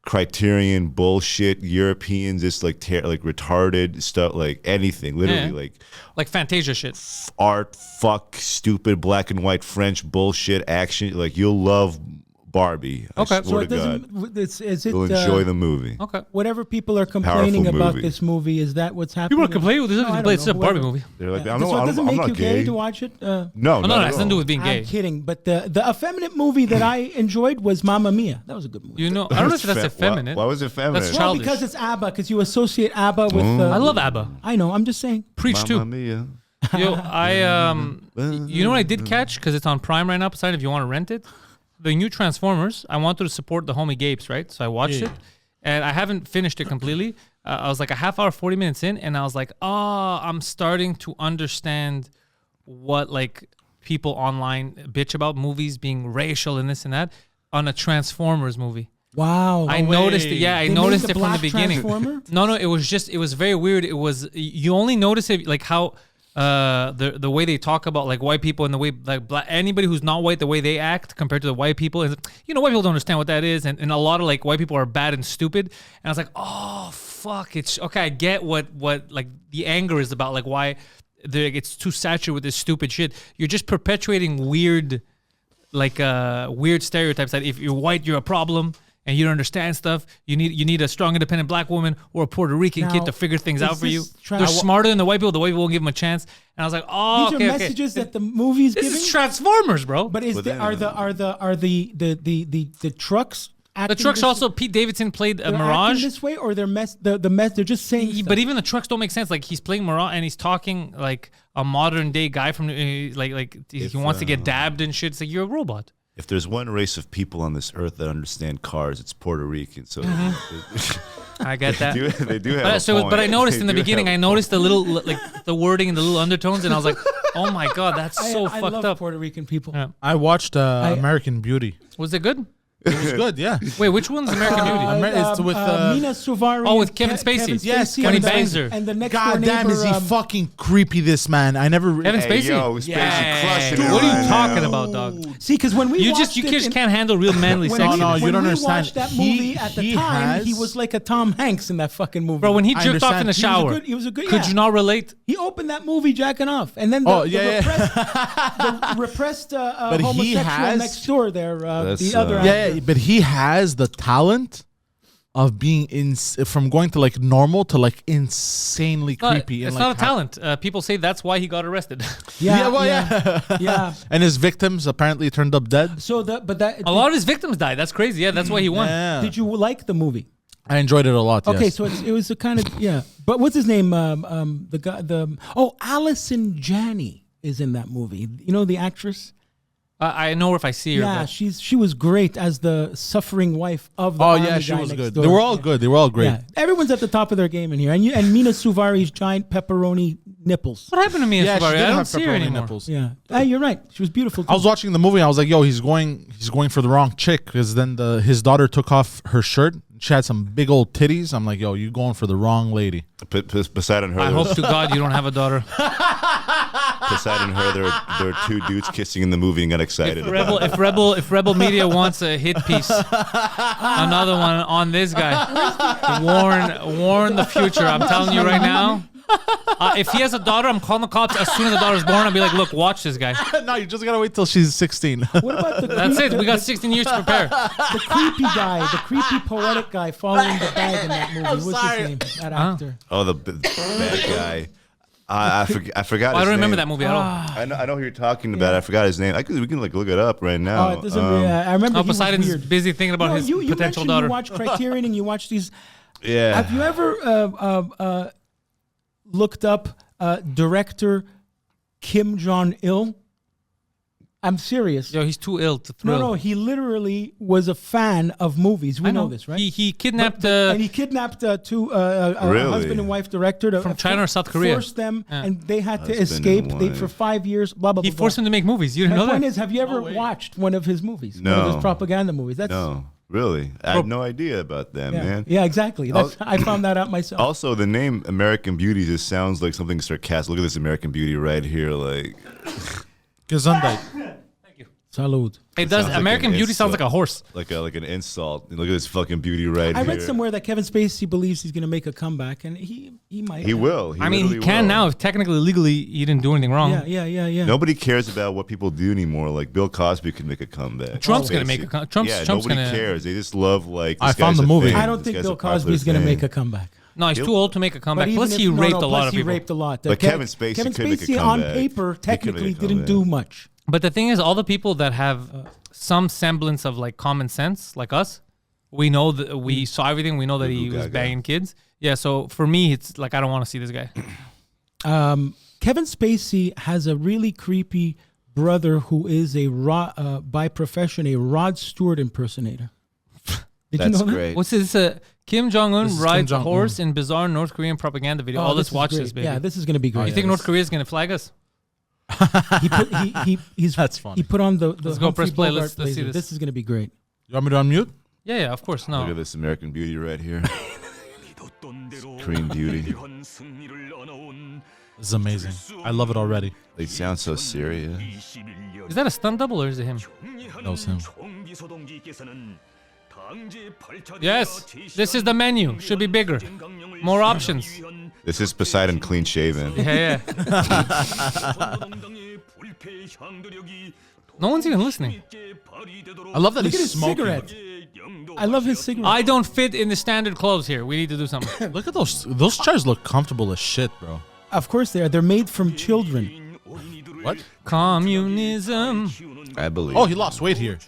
Criterion bullshit, Europeans just like like retarded stuff, like anything, literally Yeah. like Like Fantasia shit. art, stupid black and white French bullshit action. Like you'll love Barbie. Okay. I So swear it to God, doesn't. Is it? you'll enjoy the movie. Okay. Whatever people are complaining Powerful about movie. this movie, is that what's happening? People are complaining with this. No, I don't It's a know, Barbie whoever. movie. They're like, Yeah. I'm So it not, doesn't I'm make not you gay. gay to watch it. No, Oh, no, not it at has nothing to do all. with being I'm gay. kidding, but the effeminate movie that I enjoyed was Mamma Mia. That was a good movie. You know, I don't know if that's effeminate. Why was it feminine? That's well, childish. because it's ABBA, because you associate ABBA with. I love ABBA. I know. I'm just saying. Preach Mamma too. Mia. Yo, you know what I did catch? Because it's on Prime right now, Poseidon, if you want to rent it. The new Transformers, I wanted to support the homie Gapes, right? So I watched it. And I haven't finished it completely. I was like a half hour, 40 minutes in. And I was like, I'm starting to understand what like people online bitch about movies being racial and this and that on a Transformers movie. Wow. I noticed it. Yeah, I They noticed made it the from the black beginning. Transformer? No, it was very weird. It was, you only notice it like how the way they talk about like white people and the way like black, anybody who's not white, the way they act compared to the white people is, you know, white people don't understand what that is, and a lot of like white people are bad and stupid. And I was like, oh fuck, it's okay. I get what like the anger is about, like why it's too saturated with this stupid shit. You're just perpetuating weird stereotypes that if you're white, you're a problem. And you don't understand stuff. You need a strong, independent black woman or a Puerto Rican kid Now, to figure things is out for you. this They're smarter than the white people. The white people won't give them a chance. And I was like, oh, These okay, are okay. messages that the movie's This giving. is Transformers, bro. But is But the, then- are the trucks? The acting trucks this- also. Pete Davidson played they're Mirage. acting this way, or they're they're just saying. But stuff? even the trucks don't make sense. Like he's playing Mirage and he's talking like a modern day guy from like he wants to get dabbed and shit. It's like you're a robot. If there's one race of people on this earth that understand cars, it's Puerto Rican. So I get that. they do have. But I noticed They in the do beginning, have I a noticed the little like the wording and the little undertones, and I was like, oh my god, that's so I fucked love up. Puerto Rican people. Yeah. I watched American Beauty. Was it good? It was good, yeah. Wait, which one's American Beauty? It's with, Mina Suvari. Oh, with and Kevin Spacey. Yes, when he Kevin bangs Spacey. her. And the next God door damn, neighbor, is he fucking creepy, this man. I never... Kevin Hey, Spacey. yo, Spacey crushing it What are right you talking now. about, dog? See, because when we You watched just it in- can't handle real manly when sex. we- No, you when don't we understand. watched that He- movie at the he time, he has- was like a Tom Hanks in that fucking movie. Bro, when he I jerked off in the understand. shower, He was a good. could yeah. you not relate? He opened that movie jacking off, and then the repressed he homosexual has- next door there, That's, the other Yeah, but he has the talent of being from going to like normal to like insanely creepy. It's and not like a talent. People say that's why he got arrested. yeah. And his victims apparently turned up dead. So A lot of his victims died. That's crazy. Yeah, that's why he won. Yeah. Did you like the movie? I enjoyed it a lot. Okay, yes. so it was a kind of But what's his name? The guy. Allison Janney is in that movie. You know the actress. I know if I see her. Yeah, but she was great as the suffering wife of the Oh army yeah, she guy was next good. door. They were all good. They were all great. Yeah, everyone's at the top of their game in here, and Mina Suvari's giant pepperoni nipples. what happened to me? Yeah, she I did don't have see her pepperoni anymore. nipples. Yeah, you're right. She was beautiful. Too. I was watching the movie. I was like, "Yo, he's going for the wrong chick." Because then his daughter took off her shirt. She had some big old titties. I'm like, "Yo, you going for the wrong lady." Beside her, I hope to God you don't have a daughter. beside her, there are two dudes kissing in the movie and got excited. If Rebel Media wants a hit piece, another one on this guy, warn the future. I'm telling you right now. If he has a daughter, I'm calling the cops as soon as the daughter's born. I'll be like, look, watch this guy. No, you just gotta wait till she's 16. What about the That's it. We got 16 years to prepare. the creepy guy, the creepy poetic guy following the bag in that movie? What's his name? That actor. Oh, the bad guy. I forgot. I his don't remember name. that movie at all. I know who you're talking about. I forgot his name. We can like look it up right now. Oh, it doesn't. I remember. Oh, he was Poseidon's weird. busy thinking about his you potential mentioned daughter. You watch Criterion and you watch these. Yeah. Have you ever looked up director Kim Jong Il? I'm serious. Yo, he's too ill to thrill. No, he literally was a fan of movies. We know this, right? He kidnapped and he kidnapped two a Really? husband and wife director From China or South Korea. Forced them, Yeah. and they had to Husband escape. and They wife. for 5 years. Blah blah. He blah, forced blah. him to make movies. You didn't My know point that? is, have you ever watched one of his movies? One of No. his propaganda movies. That's No, really. I had no idea about that, yeah, man. yeah, exactly. That's I found that out myself. Also, the name American Beauty just sounds like something sarcastic. Look at this American Beauty right here. Like, Gesundheit. Salud. It does. sounds like American an Beauty sounds like a horse. like an insult. Look at this fucking beauty right I here. read somewhere that Kevin Spacey believes he's going to make a comeback, and he might. He will. I mean, he literally can will. now. If technically, legally, he didn't do anything wrong. Yeah. Nobody cares about what people do anymore. Like Bill Cosby could make a comeback. Trump's Spacey. gonna make a Trump's nobody gonna. cares. They just love like. I this found guy's the a movie. thing. I don't This think guy's Bill a popular Cosby's going to thing. make a comeback. No, he's too old to make a comeback. But Plus, even he if- no, raped no, a lot plus of he people. raped a lot. But Kevin Spacey Kevin could make a Spacey on comeback. paper He could make a technically didn't comeback. do much. But the thing is, all the people that have some semblance of like common sense, like us, we know that we saw everything. We know that he Goo was gaga. banging kids. Yeah. So for me, it's like I don't want to see this guy. Kevin Spacey has a really creepy brother who is by profession a Rod Stewart impersonator. Did That's you know that? great. What's this? Kim Jong Un This is Kim rides a Jong-un. horse in bizarre North Korean propaganda video. Oh, let's is watch great. this, baby. Yeah, this is going to be great. You think North Korea is gonna flag us? He's That's funny. He put on the Let's go, Humphrey press play. Bogart Let's see blazer. this. This is going to be great. You want me to unmute? Yeah, of course. Look at No. this American Beauty right here. Korean Beauty. This is amazing. I love it already. They sound so serious. Is that a stunt double or is it him? That was him. Yes. This is the menu. Should be bigger. More options. This is Poseidon clean shaven. Yeah. No one's even listening. I love that Look at he's his smoking. cigarette. I love his cigarette. I don't fit in the standard clothes here. We need to do something. Look at those. Those chairs look comfortable as shit, bro. Of course they are. They're made from children. What? Communism. I believe. Oh, he lost weight here.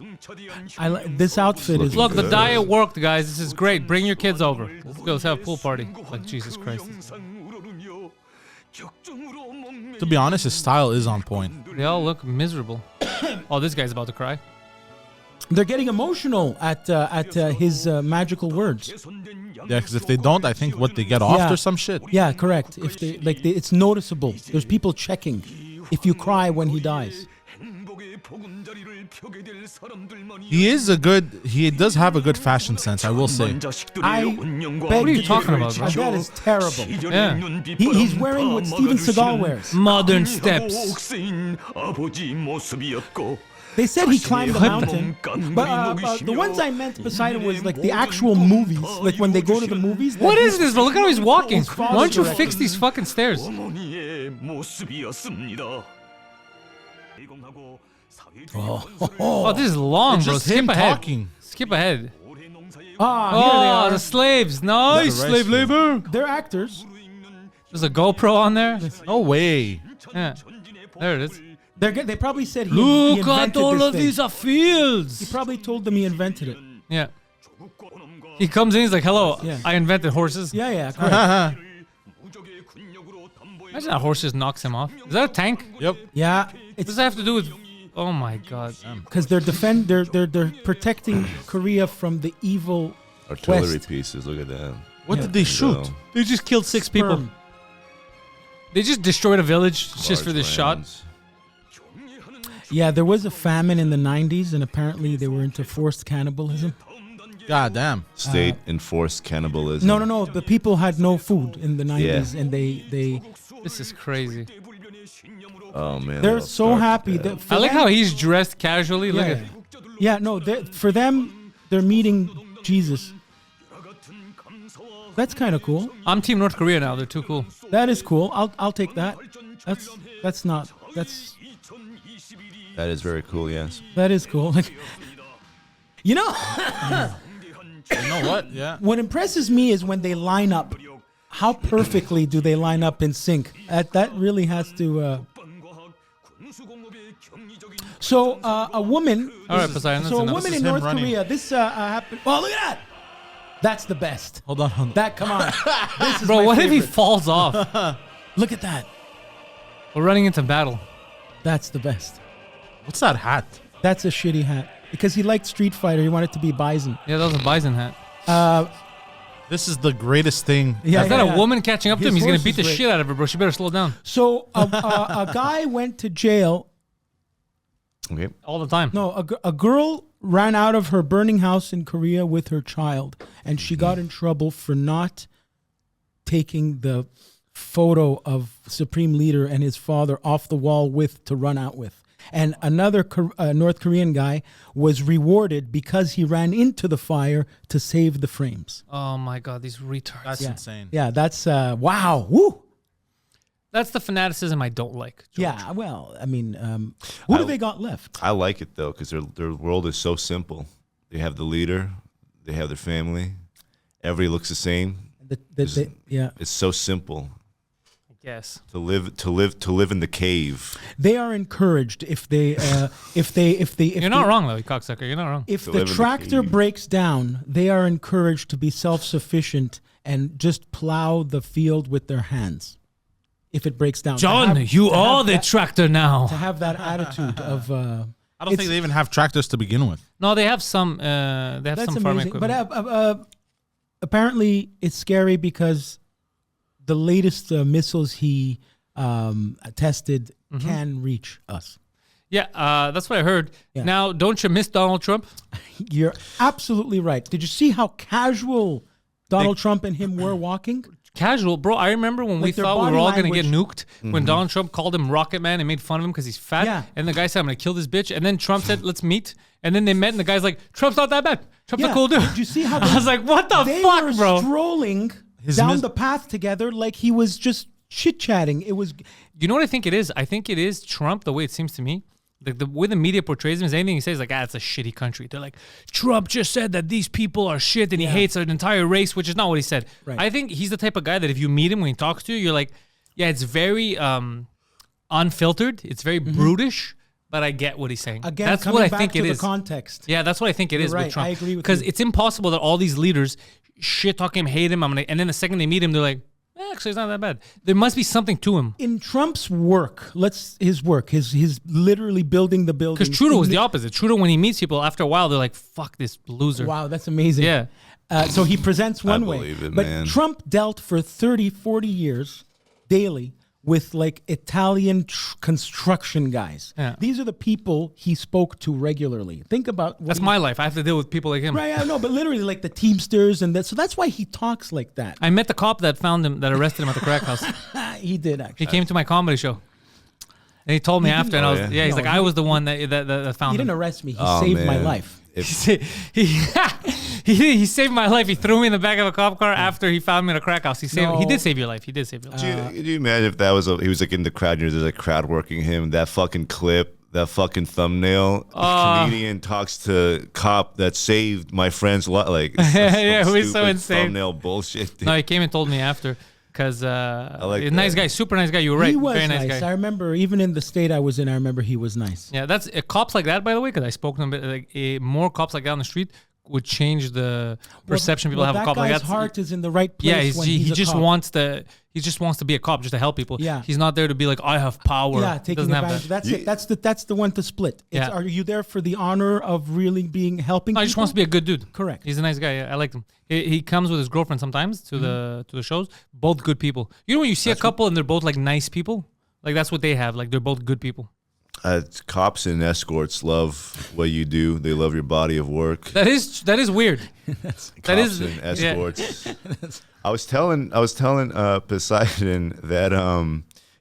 This outfit is. Look, the diet worked, guys. This is great. Bring your kids over. Let's go. Let's have a pool party. Like Jesus Christ. To be honest, his style is on point. They all look miserable. Oh, this guy's about to cry. They're getting emotional at his magical words. Yeah, because if they don't, I think what they get off Yeah. or some shit. Yeah, correct. If it's noticeable. There's people checking if you cry when he dies. He does have a good fashion sense, I will say. I What beg are you to talking differ. about, bro? That is terrible. Yeah. He's wearing what Steven Seagal wears. Modern steps. They said he climbed the mountain, but the ones I meant beside it was like the actual movies, like when they go to the movies. What is this, bro? Look at how he's walking. His father Why don't you directed. fix these fucking stairs? Oh, this is long, bro. Just Skip him ahead. talking. Skip ahead. Ah, Oh, here they are. the slaves. Nice. The rice Slave field. labor. They're actors. There's a GoPro on there. No way. Yeah. There it is. They probably said he Look invented at all this of thing. these are He fields. probably told them he invented it. Yeah. He comes in, he's like, hello, Yeah. I invented horses. Yeah, correct. Imagine that horse just knocks him off. Is that a tank? Yep. Yeah, What it's does that have to do with... Oh my god. because they're protecting Korea from the evil Artillery West. pieces. Look at that. What did they shoot? They just killed 6 people. sperm. They just destroyed a village just Large for this shot. rounds. Yeah, there was a famine in the 90s, and apparently they were into forced cannibalism. God damn. State enforced cannibalism. No. The people had no food in the 90s, and they This is crazy. Oh man. they're all so starved to happy death. that for I like them- how he's dressed casually. Look yeah, at yeah, no, for them they're meeting Jesus. That's kind of cool. I'm Team North Korea now. They're too cool. That is cool. I'll take that. That's That is very cool. Yes. that is cool. Like, you know, You know what? Yeah. what impresses me is when they line up. how perfectly do they line up in sync? That really has to. So a woman. All right, Poseidon. So a that's woman This in is him North running. Korea. This happened. Oh, look at that! That's the best. Hold on. That come on. This is Bro, my what if he favorite. falls off? Look at that. We're running into battle. That's the best. What's that hat? That's a shitty hat because he liked Street Fighter. He wanted to be Bison. Yeah, that was a bison hat. This is the greatest thing. Yeah, Is that a woman catching up to His him? He's gonna horse beat is the great. shit out of her, bro. She better slow down So a guy went to jail. Okay. all the time. No, a girl ran out of her burning house in Korea with her child, and she got in trouble for not taking the photo of Supreme Leader and his father off the wall to run out with. And another North Korean guy was rewarded because he ran into the fire to save the frames. Oh my god, these retards. That's insane. Yeah, that's wow. Woo. That's the fanaticism I don't like. George. Yeah, well, I mean, who do they got left? I like it though because their world is so simple. They have the leader, they have their family. Everybody looks the same. Yeah, It's so simple I guess. to live in the cave. they are encouraged if they You're not wrong though, you cocksucker. You're not wrong. If To the live in the tractor cave. breaks down, they are encouraged to be self-sufficient and just plow the field with their hands. If it breaks down, John, you are the tractor to now. have that attitude of. I don't think they even have tractors to begin with. No, they have some. They have That's some farming amazing. But equipment. apparently, it's scary because the latest missiles he tested Mm-hmm. can reach us. Yeah, that's what I heard. Yeah. Now, don't you miss Donald Trump? You're absolutely right. Did you see how casual Donald Trump and him were walking? Casual, bro. I remember when we Like their thought we body were all going to get language. nuked when Donald Trump called him Rocket Man and made fun of him because he's fat. Yeah. And the guy said, I'm going to kill this bitch. And then Trump said, let's meet. And then they met and the guy's like, Trump's not that bad. Trump's a cool dude. Did you see how I was like, what the they fuck, were bro? strolling down the path together like he was just chit-chatting. It was You know what I think it is? I think it is Trump, the way it seems to me. Like the way the media portrays him is anything he says like, it's a shitty country. They're like, Trump just said that these people are shit and he hates an entire race, which is not what he said. Right. I think he's the type of guy that if you meet him when he talks to you, you're like, yeah, it's very unfiltered. It's very brutish, but I get what he's saying. again that's coming what I back think to it the is. context. Yeah, that's what I think it is You're with right. Trump. I agree with Because you. it's impossible that all these leaders shit talk him, hate him, and then the second they meet him, they're like, actually, it's not that bad. There must be something to him. In Trump's work, his literally building the building. Because Trudeau was the opposite. Trudeau, when he meets people, after a while, they're like, fuck this loser. Wow, that's amazing. Yeah. So he presents one way. believe it, but man. Trump dealt for 30, 40 years daily with like Italian construction guys. Yeah. These are the people he spoke to regularly. Think about what That's my life. I have to deal with people like him. Right, I know, but literally like the Teamsters and that. So that's why he talks like that. I met the cop that found him, that arrested him at the crack house. He did actually. He came to my comedy show. And he told me He didn't- after, and I was, Oh, yeah, yeah? he's No, like, I was the one that found He him. didn't arrest me. He Oh, saved my man. life. He saved my life. He threw me in the back of a cop car after he found me in a crack house. He No. did save your life. He did save your life. Could you imagine if that was he was like in the crowd and there's a crowd working him? That fucking clip, that fucking thumbnail. Comedian talks to cop that saved my friend's life. Like, Yeah, it was so stupid insane. Thumbnail bullshit. Dude. No, he came and told me after. Because like nice that. guy, super nice guy. You were right. He was Very nice nice. guy. I remember even in the state I was in, I remember he was nice. Yeah, that's cops like that, by the way, because I spoke to them. Like more cops like that on the street would change the perception people have of that cop like guy's that. heart is in the right place. Yeah, when he he's a just cop. wants to be a cop, just to help people. Yeah. He's not there to be like, I have power. Yeah, He taking doesn't have advantage. that. That's it. That's the one to split. Yeah. Are you there for the honor of really being helping? No, he just people? wants to be a good dude. Correct. He's a nice guy. I liked him. He comes with his girlfriend sometimes to the shows. Both good people. You know when you see a couple and they're both like nice people? Like that's what they have. Like they're both good people. Cops and escorts love what you do. They love your body of work. That is weird. Cops is- and yeah. escorts. I was telling Poseidon that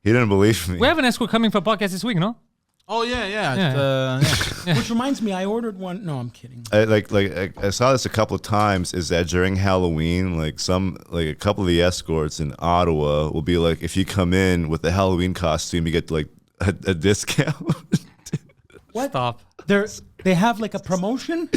he didn't believe me. We have an escort coming for a podcast this week, no? Oh yeah. Yeah. Which reminds me, I ordered one. No, I'm kidding. I saw this a couple of times. Is that during Halloween, like a couple of the escorts in Ottawa will be like, if you come in with the Halloween costume, you get like a discount. What? Stop. They have like a promotion.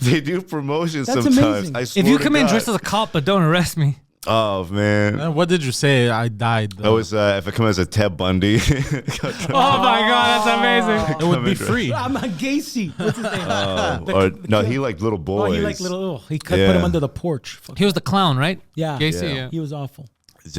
They do promotions That's sometimes. amazing. I If swear you to come in God. dressed as a cop, but don't arrest me. Oh man. And what did you say? I died. I was if I come as a Ted Bundy. Oh my god, that's amazing. It would be free. I'm a Gacy. What's his name? No, he liked little boys. Oh, he liked little. Oh, he put Yeah. him under the porch. Fuck. He was the clown, right? Yeah. Gacy, yeah. He was awful.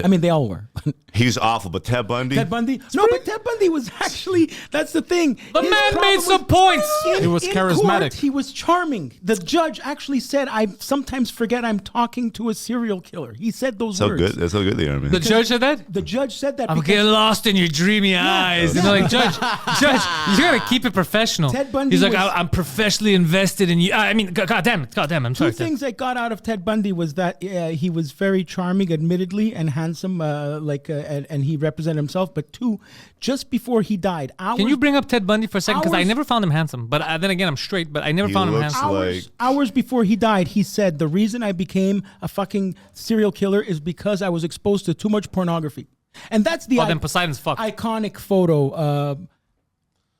I mean, they all were. He was awful, but Ted Bundy. Ted Bundy. No, but Ted Bundy was actually. That's the thing. The His man problem made some points. In, He was in charismatic. Court, he was charming. The judge actually said, "I sometimes forget I'm talking to a serial killer." He said those So words. good. That's so good they are, man. The judge said that? The judge said that. I'm because getting lost in your dreamy eyes. And they're like, Judge, you gotta keep it professional. Ted Bundy He's like, was- I'm professionally invested in you. I mean, God damn, I'm Two sorry. Ted. things I got out of Ted Bundy was that he was very charming, admittedly, and handsome, and he represented himself. But two, just before he died, Can you bring up Ted Bundy for a second? Because I Hours- never found him handsome. But then again, I'm straight, but I never He found him looks handsome. like- hours before he died, he said, "The reason I became a fucking serial killer is because I was exposed to too much pornography." And that's the Well, then Poseidon's fucked. iconic photo.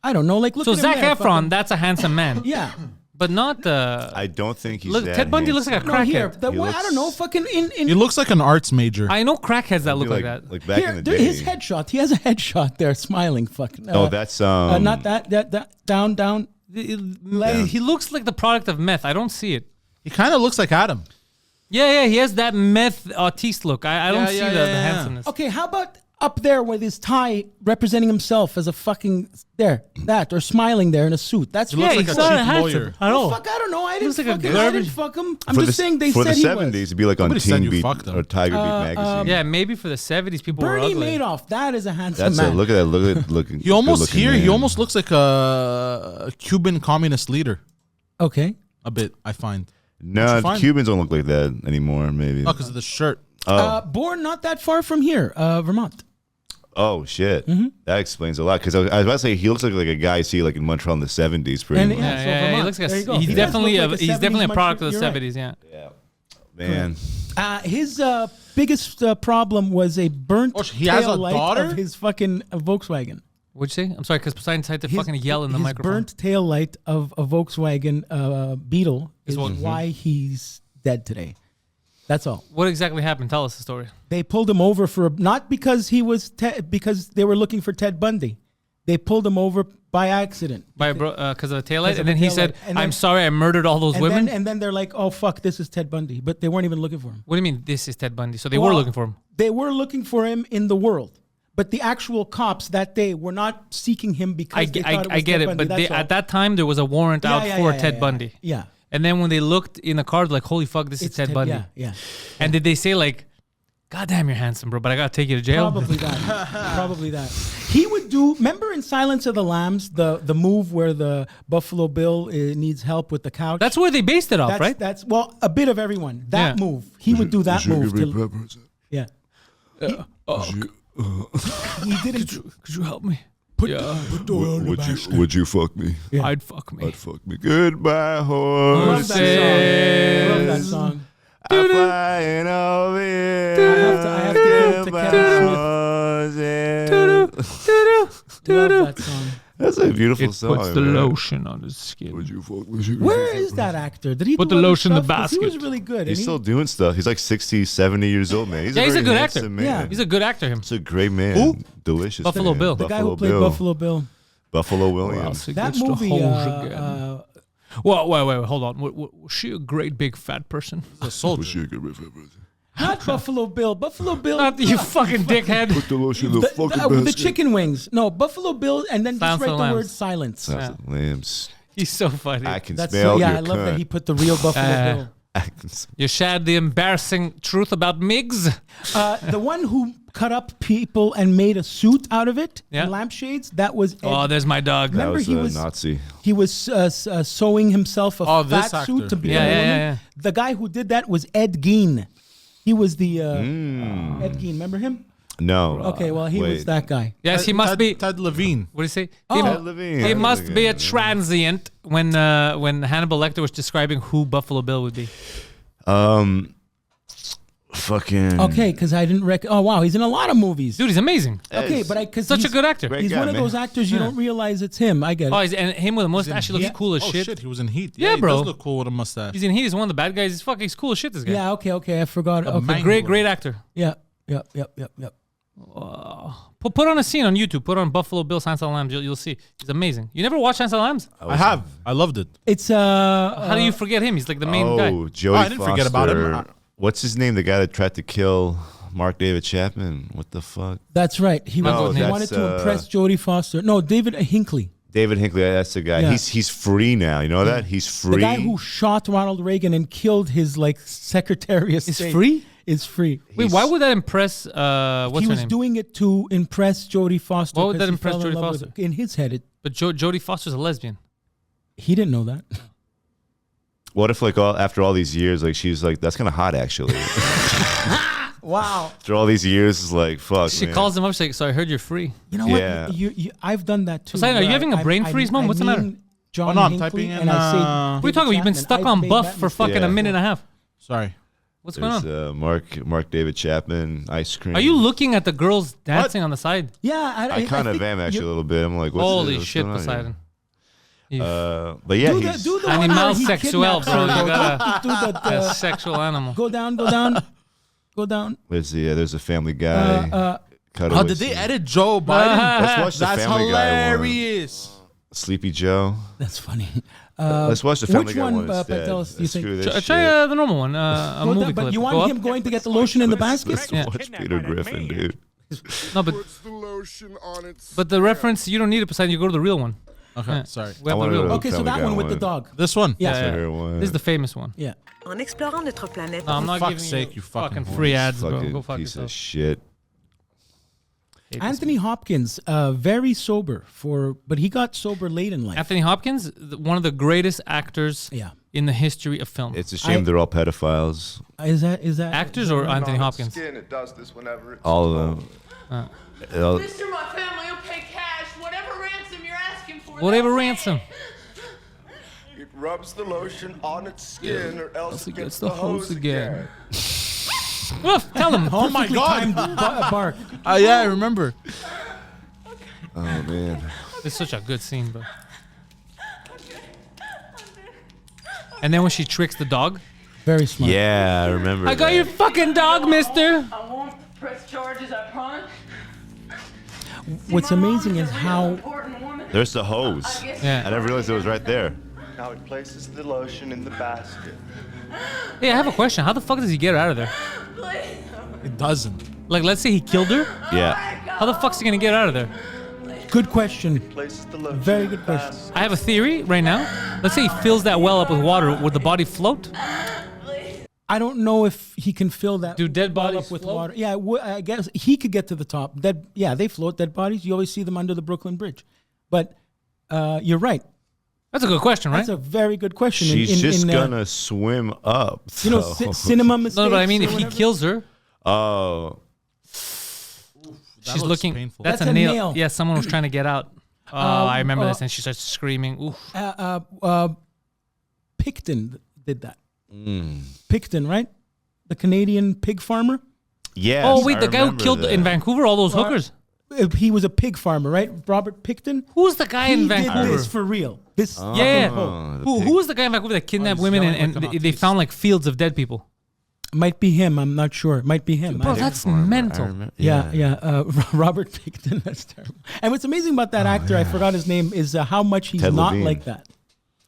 I don't know, like look So at him Zac there, Efron, fucking- that's a handsome man. yeah. But not I don't think he's Look, that Ted Bundy looks handsome. like a No, here, crackhead. I don't know, fucking in He looks like an arts major. I know crackheads that look like like that. Like back here, in the there- day. his headshot. He has a headshot there, smiling. Fucking. That's not that down. He looks like the product of meth. I don't see it. He kind of looks like Adam. Yeah, he has that meth autiste look. I don't Yeah, see yeah, the yeah. handsomeness. Okay, how about up there with his tie representing himself as a fucking or smiling there in a suit? That's looks like he's a not cheap handsome. lawyer. I know. Fuck, I don't know. I didn't Looks like a fucking. I garbage- didn't fuck him. I'm For just the- saying they for said the he 70s, was. it'd be like on Nobody said Teen you Beat fucked him. or Tiger Beat magazine. Yeah, maybe for the 70s, people Bernie were ugly. Madoff. That is a handsome That's man. it. Look at that. Looking. He almost good-looking here. He man. almost looks like a Cuban communist leader. Okay. A bit, I find. No, the find? Cubans don't look like that anymore. Maybe. Oh, because of the shirt. Born not that far from here, Vermont. Oh shit, Mm-hmm. that explains a lot. Because I was about to say he looks like a guy you see like in Montreal in the '70s, pretty And much. yeah, so He Vermont. looks like There you go. he's He does definitely look like a he's definitely a 70s product of the Montreal. You're 70s. Yeah. Man, His biggest problem was a burnt Oh, he has a tail light daughter? of his fucking Volkswagen. What'd you say? I'm sorry, because Poseidon tried to fucking yell in the his microphone. burnt tail light of a Volkswagen Beetle is what- why he's dead today. That's all. What exactly happened? Tell us the story. They pulled him over for not because he was because they were looking for Ted Bundy. They pulled him over by accident. Because of the taillight, 'Cause of and then the he taillight. said, And "I'm then- sorry, I murdered all those women." And then they're like, "Oh fuck, this is Ted Bundy," but they weren't even looking for him. What do you mean? This is Ted Bundy. So they were Well, looking for him. They were looking for him in the world, but the actual cops that day were not seeking him because they thought it was I get Ted it, Bundy, but that's all. at that time there was a warrant out for Ted Bundy. Yeah. And then when they looked in the car, they're like, "Holy fuck, this is Ted Bundy." Yeah, yeah. And did they say like, "God damn, you're handsome, bro, but I gotta take you to jail"? Probably that. Probably that. He would do. Remember in Silence of the Lambs, the move where the Buffalo Bill needs help with the couch. That's where they based it off, that's, right? That's well, a bit of everyone. That Yeah. move. He would do that move. Yeah. He didn't. Could you help me? would you fuck me? Yeah. I'd fuck me. Fuck me. Goodbye, Love horse. that song. I'm flying over here. I have to give it to Kevin Smith. Love that song. That's a beautiful It song. puts the man. lotion on his skin. Where is that actor? Did he Put do the other lotion in the stuff? 'Cause He was basket. really good. He's and still doing stuff. He's like 60, 70 years old, man. Yeah, he's very a good handsome actor. Man. Yeah. He's a good actor. Him. He's a great man. Who? Delicious. Buffalo man. Bill. the guy who played Buffalo Bill. Buffalo Williams. That movie. Well, wait, hold on. Was she a great big fat person? A soldier. Not Buffalo Bill. Buffalo Bill. Not you fucking dickhead. The lotion in the chicken wings. No, Buffalo Bill, and then Silence just of write the the word Lambs. silence. Lambs. He's so funny. I can That's smell so, yeah. your I love that cunt. he put the real Buffalo Bill. I can smell. You shared the embarrassing truth about Miggs. The one who cut up people and made a suit out of it, Yeah. and lampshades. That was Ed. Oh, there's my dog. That Remember was he a was- Nazi. He was sewing himself a Oh, this fat suit actor. to become Yeah, a yeah, woman. yeah. The guy who did that was Ed Gein. He was the Ed Gein. Remember him? No. Okay, well he was Wait. that guy. Yes, he must be. Ted Levine. What do you say? Oh. He, Ted Levine. he Ted must be a Levine. transient when Hannibal Lecter was describing who Buffalo Bill would be. fucking. Okay, because I didn't oh wow, he's in a lot of movies. Dude, he's amazing. Okay, but because Such a good actor. Great he's guy, one of man. those actors you don't realize it's him. I get it. Oh, and him with a mustache, he looks Heat. cool as Oh shit. shit, he was in Heat. Yeah, he bro. does look cool with a mustache. He's in Heat. He's one of the bad guys. He's cool as shit, this guy. Yeah, okay, I forgot. Okay. man. Great actor. Yeah. Put on a scene on YouTube. Put on Buffalo Bill, Silence of the Lambs. You'll see. He's amazing. You never watched Silence of the Lambs? I have. I loved it. It's How do you forget him? He's like the main guy. Jodie I didn't forget about him. Foster. What's his name? The guy that tried to kill Mark David Chapman. What the fuck? That's right. He, No, he that's, wanted to impress Jodie Foster. No, David Hinckley. David Hinckley. That's the guy. Yeah. He's free now. You know that? He's free. The guy who shot Ronald Reagan and killed his like Secretary of Is State. free? Is free. Wait, why would that impress? What's He her was name? doing it to impress Jodie Foster. Why would 'cause that he impress fell in Jodie love with Foster? her. In his head, But Jodie Foster's a lesbian. he didn't know that. What if after all these years, she's like, that's kind of hot actually. Wow. After all these years, it's like, fuck. She man. calls him up. She's like, "So I heard you're free." You know Yeah. what? I've done that too. Poseidon, are you where having a brain freeze, Mom? What's the matter? John Oh, no, I'm Hinckley, typing in, and I say, what What are you David talking about? You've been Chapman. stuck I've on made Buff that for mistake. fucking a minute and a half. Sorry. What's going There's on? Mark David Chapman, ice cream. Are you looking at the girls dancing on the side? Yeah, I kind of think am actually a you- little bit. I'm like, what's Holy what's shit, going on here? Poseidon. But yeah, Do he's the one Animal where he sexual, kidnaps bro. her, You though. gotta- Don't do that. A sexual animal. Go down. Go down. there's a Family Guy. Oh, did they edit Joe Biden? Let's watch the That's Family Guy one. hilarious. Sleepy Joe. That's funny. Let's watch the Family which Guy one, one instead. Pantelis, do you think? Screw this Try shit. the normal one. A Go movie down, but clip. you Go want up. him going to get the lotion in the basket? Let's Yeah. watch Peter Griffin, dude. No, but the reference you don't need it, Poseidon. You go to the real one. Okay, Yeah. sorry. We have I the real wanna- one. Okay, so Family that Guy one with the one. dog. This one? Yeah. Yeah, Fair one. This is the famous one. Yeah. En explorant notre planète, No, I'm not fuck's giving sake, you fucking free ads, bro. Fucking Go fuck piece yourself. of shit. Hate this Anthony Hopkins, very sober but he got sober late in life. Anthony Hopkins, one of the greatest actors Yeah. in the history of film. It's a shame they're all pedophiles. Is that Actors or Anthony Hopkins? It does this whenever it's All of them. All- Mister, my family will pay cash. Whatever ransom you're asking for. Whatever they'll ransom. It rubs the lotion on its skin, or else it gets the the hose again. Woof, tell him. Oh my god. bark? Yeah, I remember. Oh man. It's such a good scene, bro. And then when she tricks the dog, Very smart. Yeah, I remember. I got that. your fucking dog, mister. I won't press charges, I promise. What's amazing is how Important woman. There's the hose. Yeah. I never realized it was right there. Now it places the lotion in the basket. Hey, I have a question. How the fuck does he get her out of there? It doesn't. Like, let's say he killed her. Yeah. How the fuck's he gonna get out of there? good question. Places the lotion Very in the good question. basket. I have a theory right now. Let's say he fills that well up with water. Would the body float? I don't know if he can fill that. Do dead well bodies up with float? water? Yeah, I guess he could get to the top. Yeah, they float. Dead bodies. You always see them under the Brooklyn Bridge. But you're right. That's a good question, right? That's a very good question. She's just gonna swim up. You know, so- cinema mistakes. No, but I mean, or if he whatever. kills her, Oh, That she's looks looking. painful. That's, That's a a nail. nail. Yeah, someone was trying to get out. Oh, I remember this, and she starts screaming. Oof. Picton did that. Picton, right? The Canadian pig farmer. yes. Oh wait, I the guy who remember killed that. in Vancouver all those hookers. He was a pig farmer, right? Robert Picton. Who's the guy He in did Vancouver? this for real. This Yeah. Oh, the Who pig. was the guy in Vancouver that kidnapped he's women yelling and, like an they autiste. found like fields of dead people? might be him. I'm not sure. It might be him. Bro, I- that's I mental. remember- yeah. Robert Picton. That's terrible. And what's amazing about that actor, I forgot his name, is how much he's Ted not Levine. like that.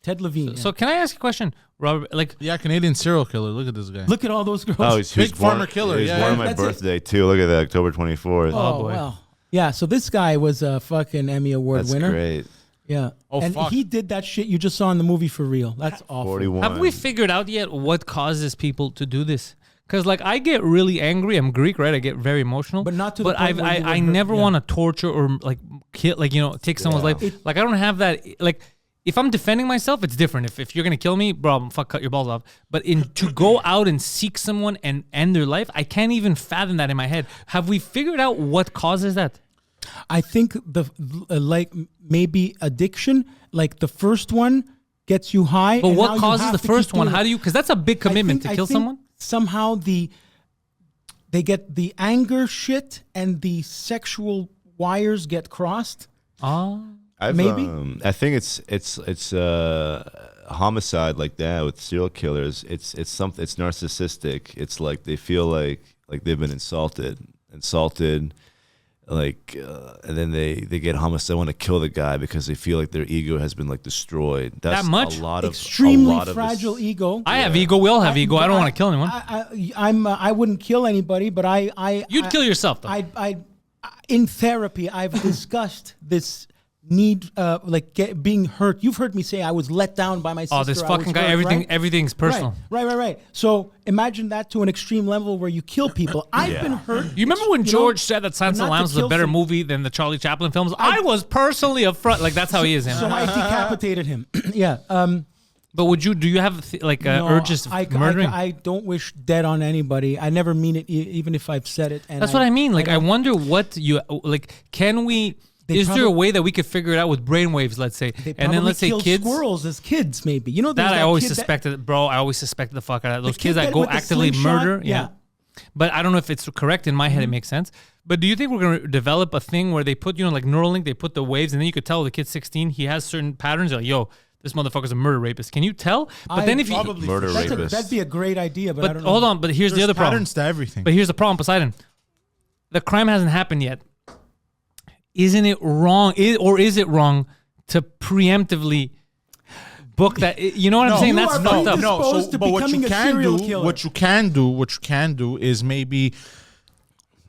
Ted Levine. So can I ask you a question, Robert? Like, Yeah, Canadian serial killer. Look at this guy. look at all those girls. Oh, he's Pig born- farmer killer, He's yeah, born yeah. on my That's it. birthday too. Look at that, October 24th. Oh, boy. wow. Yeah, so this guy was a fucking Emmy Award That's winner. great. Yeah. Oh, and fuck. he did that shit you just saw in the movie for real. That's awful. 41. have we figured out yet what causes people to do this? Because like I get really angry. I'm Greek, right? I get very emotional. But not to the But point where you I would hurt- never yeah. want to torture or like kill, like take someone's life. Like I don't have that. Like if I'm defending myself, it's different. If you're gonna kill me, bro, cut your balls off. But to go out and seek someone and end their life, I can't even fathom that in my head. Have we figured out what causes that? I think like maybe addiction, like the first one gets you high. But and now what you causes have the to first keep one? doing How it. do you? Because that's a big commitment I to kill think someone. Somehow they get the anger shit and the sexual wires get crossed. Maybe. I think it's homicide like that with serial killers. It's narcissistic. It's like they feel like they've been insulted, like, and then they get homicide. They want to kill the guy because they feel like their ego has been like destroyed. That's That much? a lot of Extremely a lot of fragile this- ego. I have ego. We all have ego. I don't want to kill anyone. I wouldn't kill anybody, but You'd kill yourself, though. I in therapy, I've discussed this need, being hurt. You've heard me say I was let down by my sister. Oh, this I fucking was guy! hurt, right? Everything's personal. Right. So imagine that to an extreme level where you kill people. I've been hurt. You remember when George said that Silence of the not to Lambs was a kill better some- movie than the Charlie Chaplin films? I was personally affronted. Like that's how he is. So I decapitated him. Yeah. But do you have No, urges of murdering? I don't wish dead on anybody. I never mean it, even if I've said it. And That's what I mean. Like, I wonder what you like. Can we? Is there a way that we could figure it out with brainwaves? Let's say, They and then let's say killed kids. squirrels as kids, maybe. You know That there's I always kid that- suspected, bro. I always suspected the fuck out of those kid kids that that go with the actively slingshot? murder. Yeah. But I don't know if it's correct. In my head, it makes sense. But do you think we're gonna develop a thing where they put, like Neuralink, they put the waves, and then you could tell the kid's 16, he has certain patterns. You're like, yo, this motherfucker's a murder rapist. Can you tell? But then if you murder rapist, that'd be a great idea. But I don't know. hold on. But here's the other problem. Patterns to everything. But here's the problem, Poseidon. The crime hasn't happened yet. Isn't it wrong, or is it wrong to preemptively book that? You know what I'm saying? That's are fucked up. predisposed to but what becoming you a can serial do, killer. what you can do is maybe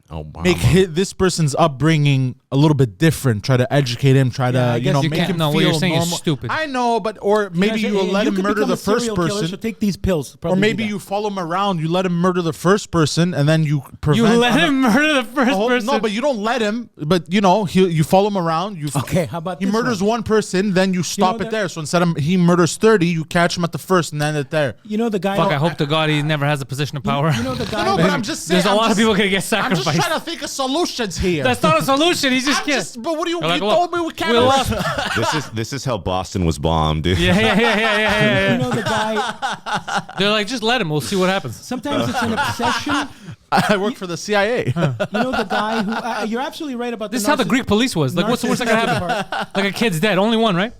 Obama. make this person's upbringing a little bit different. Try to educate him. Try I to guess you make can't- him no, feel what you're saying is normal. stupid. I know, but or maybe you will let him could murder become the a serial first killer, person. So take these pills. Or Probably maybe do you follow him around. You let him murder the first person, and then you prevent. You let him murder the first person. No, but you don't let him. But you follow him around. Okay, how about he this murders one? one person, then you stop know it there. So instead of he murders 30, you catch him at the first and end it there. You know the guy. Fuck, I hope to God he never has a position of power. You know the guy. No, but I'm just saying. There's a lot of people gonna get I'm just sacrificed. trying to think of solutions here. That's not a solution. He's just kidding. But what do you? They're like, You look, told me we can't. we lost. This is how Boston was bombed, dude. Yeah. You know the guy. They're like, just let him. We'll see what happens. Sometimes it's an obsession. I work for the CIA. You know the guy who. You're absolutely right about This is the how the Greek police was. Like, what's the worst that can narcissistic happen? Like a kid's dead. Only one, right?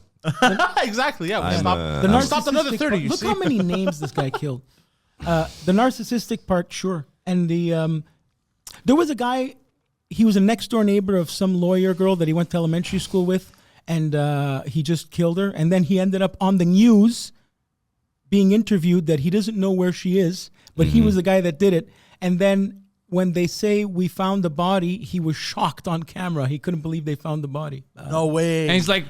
Exactly. Yeah. We I'm, stopped. The we narcissistic stopped another 30. part- You Look see? how many names this guy killed. The narcissistic part, sure, and the there was a guy. He was a next door neighbor of some lawyer girl that he went to elementary school with, and he just killed her. And then he ended up on the news, being interviewed that he doesn't know where she is, but he was the guy that did it. And then when they say we found the body, he was shocked on camera. He couldn't believe they found the body. No way. And he's like,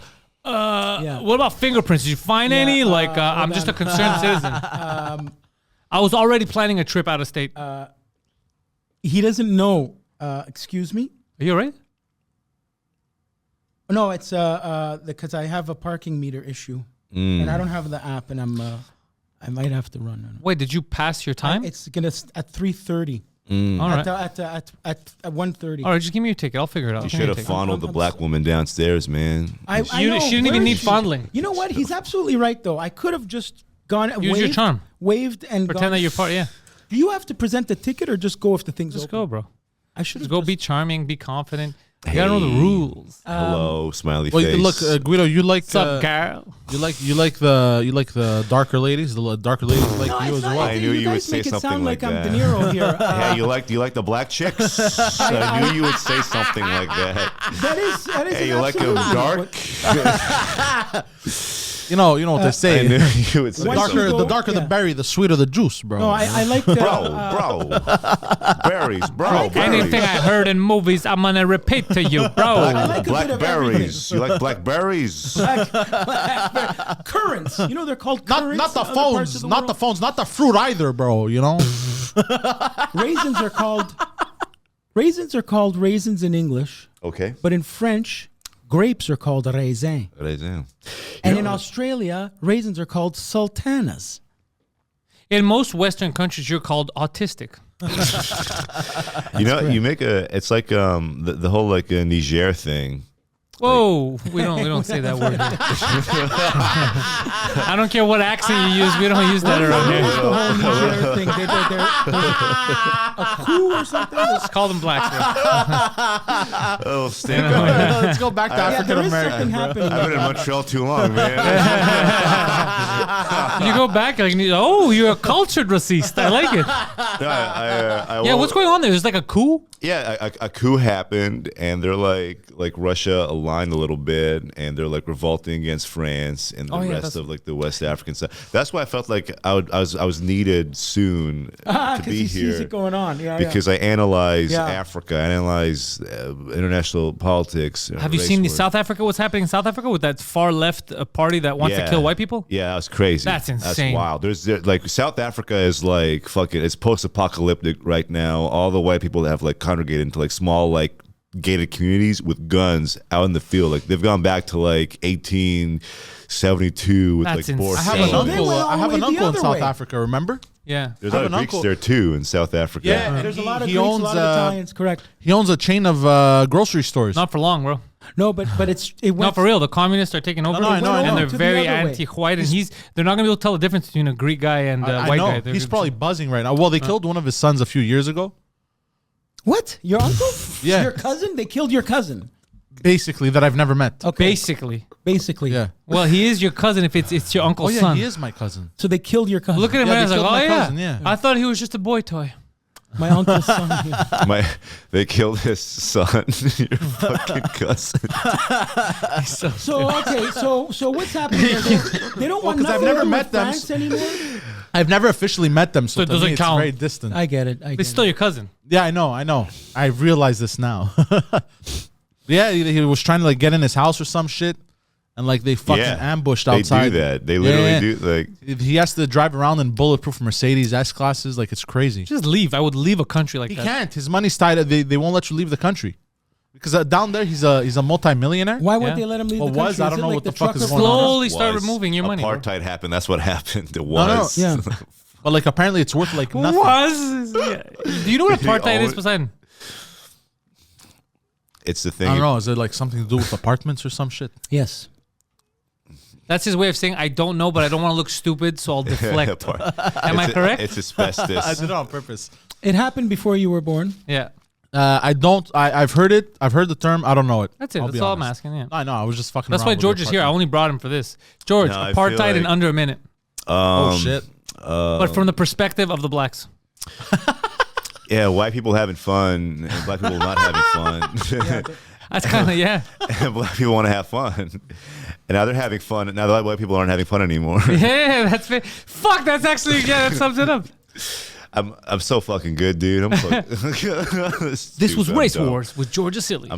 Yeah. what about fingerprints? Did you find any? Like, I'm hold just on. a concerned citizen. I was already planning a trip out of state. He doesn't know. Excuse me. Are you all right? No, it's because I have a parking meter issue, and I don't have the app, and I might have to run. Wait, did you pass your time? It's gonna at 3:30. All right. At 1:30. All right, just give me your ticket. I'll figure it out. You Give me should your have ticket. fondled the black woman downstairs, man. I She know, didn't where even is need she? fondling. You know what? He's absolutely right, though. I could have just gone. Use your charm. Waved and Pretend gone. that you're part. Yeah, Do you have to present the ticket or just go if the thing's just open? go, bro. I should Just have go. Be charming. Be confident. You gotta know the rules. Hello, smiley Well, face. look, Guido, you like What's up, girl? you like the darker ladies. The darker ladies like you as well. I knew you would guys say make it something sound like I'm that. De Niro here. Yeah, you like the black chicks. I knew you would say something like that. That is Hey, an you like them absolute- dark? You know what they I say. knew you would say Once something. you The go- darker the yeah. berry, the sweeter the juice, bro. No, I like the Bro, berries, bro, berries. Anything I heard in movies, I'm gonna repeat to you, bro. like a bit of Blackberries. You like blackberries? currants. You know they're called not currants. not the in other parts phones, of the not world. the phones, not the fruit either, bro. You know. Raisins are called raisins in English, Okay. but in French, grapes are called raisins. Raisin. And in Australia, raisins are called sultanas. In most Western countries, you're called autistic. You know, you make it's like the whole like Niger thing. Whoa, we don't say that word. I don't care what accent you use. We don't use that around here. The whole Niger thing. A coup or something? Just call them blacks, bro. Oh, stand Let's go back to African there is something American. happening. I've been in Montreal too long, man. You go back, like, oh, you're a cultured racist. I like it. Yeah, what's going on there? There's like a coup? Yeah, a coup happened, and they're like Russia aligned a little bit, and they're like revolting against France and the rest of like the West African side. That's why I felt like I was needed soon to be he here. sees it going on. Because I analyze Africa, I analyze international politics. Have you seen South Africa? What's happening in South Africa with that far left party that wants to kill white people? Yeah, that was crazy. That's insane. That's wild. There's like South Africa is like fucking. It's post-apocalyptic right now. All the white people that have like congregated into like small like gated communities with guns out in the field. Like they've gone back to like 1872 with That's like Boer. I have an uncle in South Africa. Remember? Yeah, there's a lot of Greeks there too in South Africa. Yeah, there's a lot of Greeks, a lot of Italians. Correct. He owns a chain of grocery stores. Not for long, bro. No, but it went. Not for real. The communists are taking over. I know. And they're To the very other way. anti-white, and they're not gonna be able to tell the difference between a Greek guy and a I white know. guy. They're He's just- probably buzzing right now. Well, they killed one of his sons a few years ago. What? Your uncle? Yeah. Your cousin? They killed your cousin. Basically, that I've never met. Okay. Basically. Yeah. Well, he is your cousin if it's your uncle's Oh yeah, son. he is my cousin. So they killed your cousin. Look at him Yeah, and I was they like, killed oh my yeah. cousin, yeah. I thought he was just a boy toy. My uncle's son. Yeah. They killed his son, your fucking cousin. So what's happening? They don't want 'cause I've nothing never to do met with them. France anymore. I've never officially met them, so So it to doesn't me, it's count. very distant. I get it. It's still your cousin. Yeah, I know. I realize this now. Yeah, he was trying to like get in his house or some shit, and like they fucking ambushed outside. They do that. They literally do like. He has to drive around in bulletproof Mercedes S classes. Like it's crazy. Just leave. I would leave a country like He that. can't. His money's tied. They won't let you leave the country because down there he's a multimillionaire. Why wouldn't they let him leave the country? I don't Is it know like what the the fuck is trucker going on. Slowly start was. removing your money. bro. Apartheid happened. That's what happened. It No, was. Yeah. But like apparently it's worth like nothing. Was? Yeah. Do you know what apartheid is, Poseidon? It's the thing. I don't know. Is it like something to do with apartments or some shit? Yes. That's his way of saying I don't know, but I don't want to look stupid, so I'll deflect. Am I It's correct? It's asbestos. I did it on purpose. It happened before you were born. Yeah. I don't. I've heard it. I've heard the term. I don't know it. That's it. I'll That's be all I'm honest. asking. Yeah. I know. I was just fucking. That's around why with George the is here. I apartment. only brought him for this. George, No, I apartheid feel in like- under a minute, Oh shit. but from the perspective of the blacks. Yeah, white people having fun and black people not having fun. That's kind of And black people want to have fun. And now they're having fun. Now the white people aren't having fun anymore. Yeah, that's fuck. That's actually that sums it up. I'm so fucking good, dude. This was Race Wars with George Assily.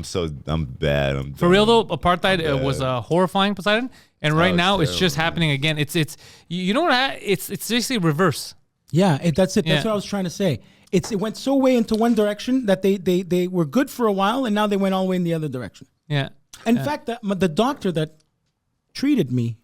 I'm bad. For real though, apartheid was horrifying, Poseidon, and right was now it's just terrible. happening again. It's you know what? It's basically reverse. Yeah, that's it. That's Yeah. what I was trying to say. It went so way into one direction that they were good for a while, and now they went all the way in the other direction. Yeah. In fact, the doctor that treated me,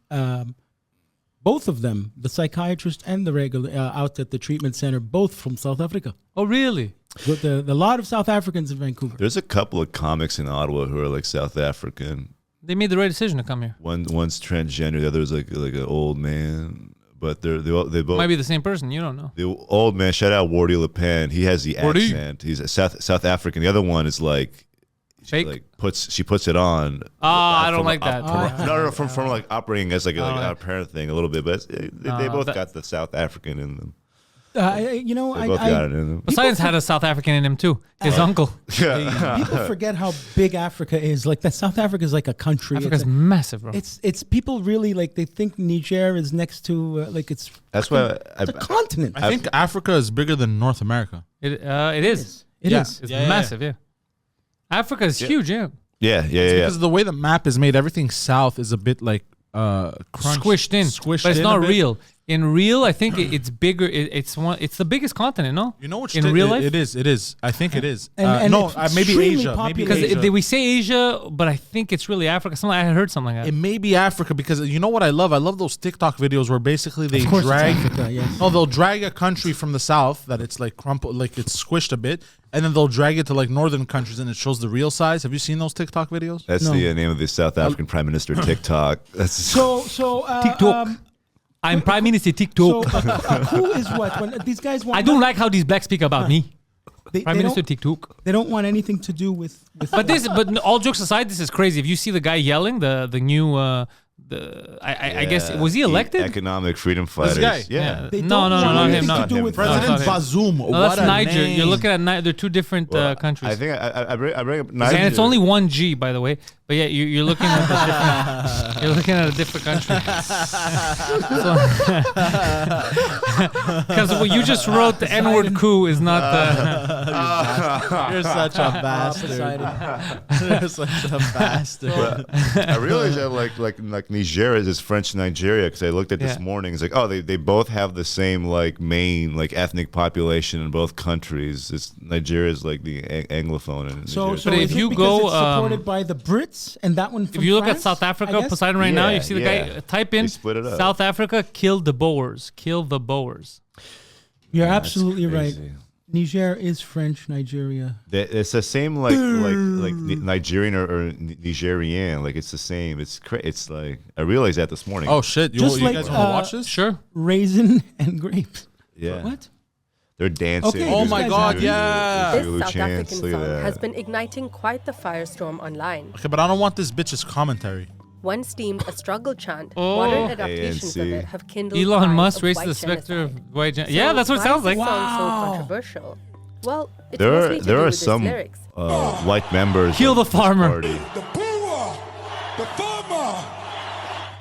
both of them, the psychiatrist and the regular out at the treatment center, both from South Africa. Oh really? The lot of South Africans in Vancouver. There's a couple of comics in Ottawa who are like South African. They made the right decision to come here. One's transgender, the other's like an old man. But they both Might be the same person. You don't know. the old man. Shout out Wardy Le Pen. He has the Wardy. accent. He's a South African. The other one is like Fake. She puts it on. I don't from like that. No, from like operating as like a parent thing a little bit, but they both that- got the South African in them. You know, They both got it in them. Poseidon's had a South African in him too. His uncle. people forget how big Africa is. Like that, South Africa is like a country. Africa's It's massive, bro. it's people really like they think Niger is next to like it's. That's why It's a continent. I think Africa is bigger than North America. It is. It Yeah. is. It's Yeah, yeah, massive. Yeah. Africa is huge. Yeah. Yeah. Because of the way the map is made, everything south is a bit like Squished in. Squished but it's in not a bit. real. In real, I think it's bigger. It's the biggest continent, no? You know which in real life? It is. I think it is. And no, it's maybe extremely Asia. Maybe popular. Because Asia. we say Asia, but I think it's really Africa. I heard something like that. It may be Africa because you know what I love? I love those TikTok videos where basically they Of course drag. it's Africa, yes. No, they'll drag a country from the south that it's like crumpled, like it's squished a bit, and then they'll drag it to like northern countries and it shows the real size. Have you seen those TikTok videos? That's No. the name of the South African Prime Minister, TikTok. That's So TikTok. I'm Prime Minister TikTok. who is what? When these guys want I don't like how these blacks speak about me. they, Prime they Minister don't, TikTok. they don't want anything to do with But all jokes aside, this is crazy. If you see the guy yelling, the new, I guess was he elected? Economic freedom fighters. guy? Yeah. They No, don't want not him. anything Not to do him. with President it's not Bazoum. No, what that's a Niger. name. You're looking at Niger. They're two different countries. I think I bring up Niger. And it's only one G, by the way. But yeah, you're looking at a different. You're looking at a different country. Because what you just wrote, the N-word coup is not the. You're such a bastard. You're such a bastard. I realized that like Niger is French Nigeria because I looked at this Yeah. morning. It's like, oh, they both have the same like main like ethnic population in both countries. It's Nigeria is like the Anglophone. And So Nigeria. But if is it you because go, it's supported by the Brits and that one from If you look at France, South I Africa, guess? Poseidon right now, you Yeah, see the yeah. guy. Type in They split it up. South Africa, kill the Boers. Kill the Boers. You're That's absolutely right. crazy. Niger is French Nigeria. It's the same like Nigerian or Nigerian. Like it's the same. It's like I realized that this morning. Oh shit! You, Just you like, guys want to watch this? Sure. Raisin and grapes. yeah. What? They're dancing. Okay, Oh these my guys god! have- Yeah. This Zulu South chants, African look at song that. has been igniting quite the firestorm online. Okay, but I don't want this bitch's commentary. Once deemed a struggle chant, Oh. modern adaptations of ANC. it have kindled Elon cries Musk of raised white the specter of genocide. white. So Yeah, that's what it why sounds is like. this song Wow. so controversial? Well, it's There mostly are to there do are with its some lyrics. white members. Kill of the this farmer. party.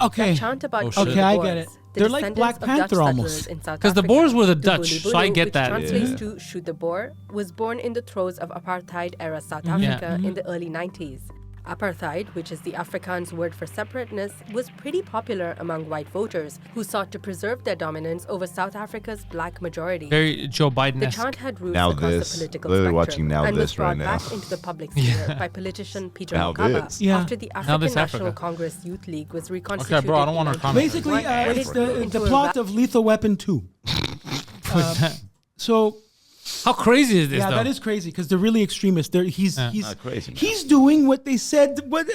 Okay. Chant about Oh, killing shit. the Okay, I Boers, get it. the They're like descendants Black of Dutch Panther settlers almost. in South 'Cause the Africa. Boers were the The Dutch, so I Bulibulu, get which that. translates Yeah. to shoot the Boer, was born in the throes of apartheid era South Yeah. Africa in the early 90s. Apartheid, which is the Afrikaans word for separateness, was pretty popular among white voters who sought to preserve their dominance over South Africa's black majority. Very Joe The Biden-esque. chant had roots Now across This. the political Literally spectrum watching Now and was This brought right now. back into the public sphere by politician Peter Now Mokaba This. Yeah. after the Now African This National Africa. Congress Youth League was reconstituted. Okay, bro, I don't in want her 1991. comment. Basically, it's the Into a plot of Lethal Weapon 2. So How crazy is this, yeah, though? that is crazy because they're really extremists. He's Not crazy. he's doing what they said. What's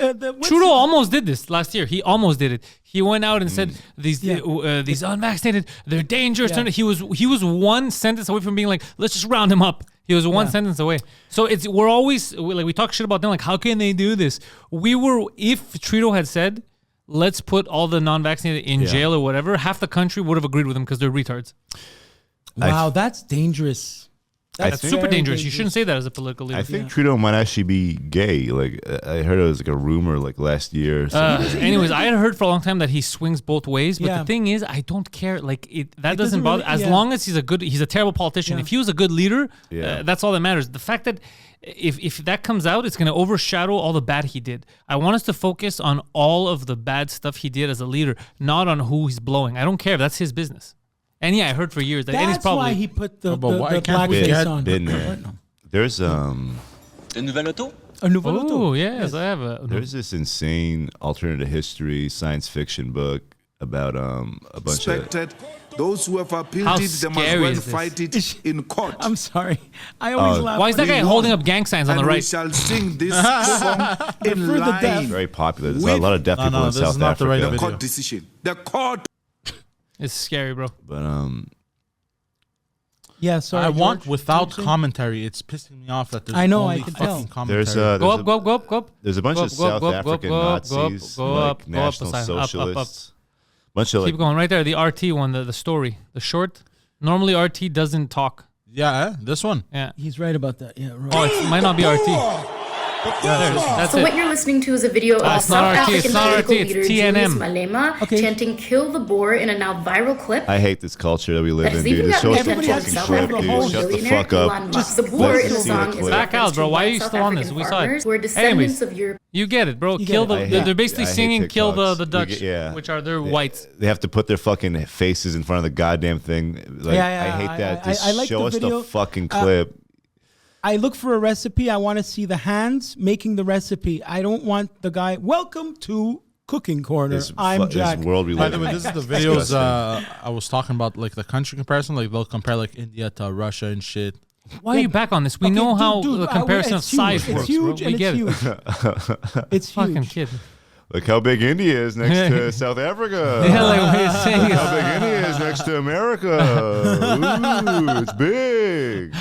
Trudeau almost did this last year. He almost did it. He went out and said these unvaccinated, they're dangerous. Yeah. He was one sentence away from being like, let's just round him up. He was one sentence away. So we're always like we talk shit about them. Like, how can they do this? If Trudeau had said, let's put all the non-vaccinated in jail or whatever, half the country would have agreed with him because they're retards. Wow, that's dangerous. That's think- super very dangerous. You shouldn't say that as a political leader. I think Trudeau might actually be gay. Like I heard it was like a rumor like last year. Or something. Anyways, I had heard for a long time that he swings both ways, but Yeah. the thing is, I don't care. Like that It doesn't doesn't bother. really- As yeah. long as he's a terrible politician. Yeah. If he was a good leader, Yeah. that's all that matters. The fact that if that comes out, it's going to overshadow all the bad he did. I want us to focus on all of the bad stuff he did as a leader, not on who he's blowing. I don't care. That's his business. And yeah, I heard for years that, and he's That's probably why he put the but why can't black we face get- on. Been there. There's A nouvel auto. Oh yes, I have a. There's this insane alternative history science fiction book about a bunch of those who have appealed How it, they must scary well is this? fight it in court. I'm sorry. I always laugh. Why is that when guy they- holding up gang signs on And the we right? shall sing this song in For the deaf. line. very popular. There's a lot of deaf No, people no, in this is South not the right Africa. The video. court decision. The court. It's scary, bro. But Yeah, sorry. I want George. without George, commentary. It's pissing me off that there's I know, I only can fucking tell. commentary. there's Go up, go up, go up, go up. there's a bunch Go of up, go up, South go up, go up, African go up, go up, Nazis, go like up, go up, National up, up, up. Socialists. Bunch of like Keep going right there. The RT one, the story, the short. Normally RT doesn't talk. Yeah, this one. Yeah. He's right about that. Yeah, right. Oh, it might not be RT. That's So it. what you're listening to is a video of it's not South RT, it's African not political RT, it's leader TNM. Julius Malema chanting "Kill the Boer" in a now viral clip. I hate this culture that we live That in, has even dude. Just gotten show us the attention fucking from South clip, African dude. Shut the billionaire fuck up. Elon Musk. The Boer Let's in the see the song is clip. Back out, bro. Why are you South still on this? African We saw it. farmers who are descendants Anyways. of Europe. You get it, bro. You Kill get the. it. They're basically I hate singing "Kill TikToks. the Dutch," Yeah. which are their whites. They have to put their fucking faces in front of the goddamn thing. Like, Yeah, I hate that. I Just like show the us video. the fucking clip. I look for a recipe. I want to see the hands making the recipe. I don't want the guy. Welcome to Cooking Corner. I'm Jack. This world we By live the in. way, this is the videos I was talking about, like the country comparison. Like they'll compare like India to Russia and shit. Why are you back on this? We know how the comparison of it's huge. size It's works, huge bro. and We get it's it. huge. It's Fucking huge. kid. Look how big India is next to South Africa. Yeah, like what you're saying. Look how big India is next to America. Ooh, it's big.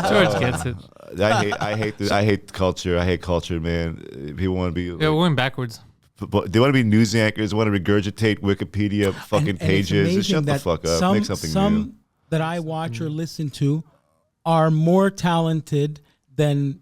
George gets it. I hate culture. I hate culture, man. People want to be. Yeah, we're going backwards. But they want to be news anchors. Want to regurgitate Wikipedia fucking And it's pages. Just amazing shut the that fuck up. Make something some new. that I watch or listen to are more talented than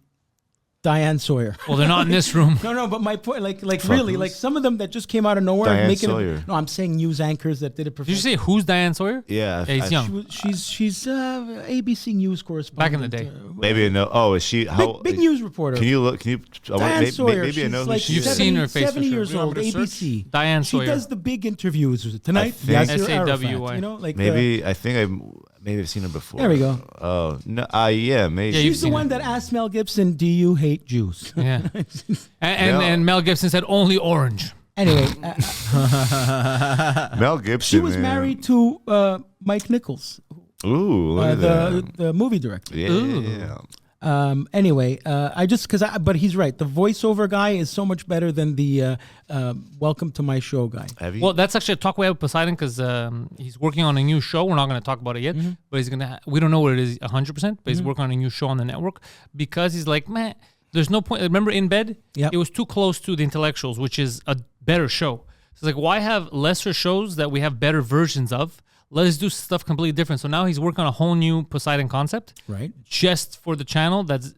Diane Sawyer. Well, they're not in this room. No, but my point, like really, like some of them that just came out of nowhere, Diane making. Sawyer. No, I'm saying news anchors that did it. Did you say who's Diane Sawyer? Yeah, he's young. She's ABC News correspondent. Back in the day. Maybe I know. Oh, is she? How Big news reporter. Can you look? Can you? Diane Sawyer. Maybe I know she's who like she You've is. seen her face for 70 sure. years You want old. me to search? ABC. Diane She Sawyer. does the big interviews tonight. think- Yasser Arafat, SAW. you know, like Maybe I think I maybe I've seen her before. There we go. Oh no, yeah, maybe. Yeah, you've she's the seen one her. that asked Mel Gibson, "Do you hate Jews?" Yeah. And Mel Gibson said only orange. Anyway, Mel Gibson. she was man. married to Mike Nichols, Ooh, look at that. the movie director. Yeah. Anyway, but he's right. The voiceover guy is so much better than the Welcome to My Show guy. Have you? Well, that's actually a talk we have with Poseidon because he's working on a new show. We're not going to talk about it yet, but he's going to. We don't know what it is 100%, but he's working on a new show on the network because he's like, man, there's no point. Remember In Bed? Yep. It was too close to The Intellectuals, which is a better show. So it's like, why have lesser shows that we have better versions of? Let's do stuff completely different. So now he's working on a whole new Poseidon concept, Right. just for the channel that's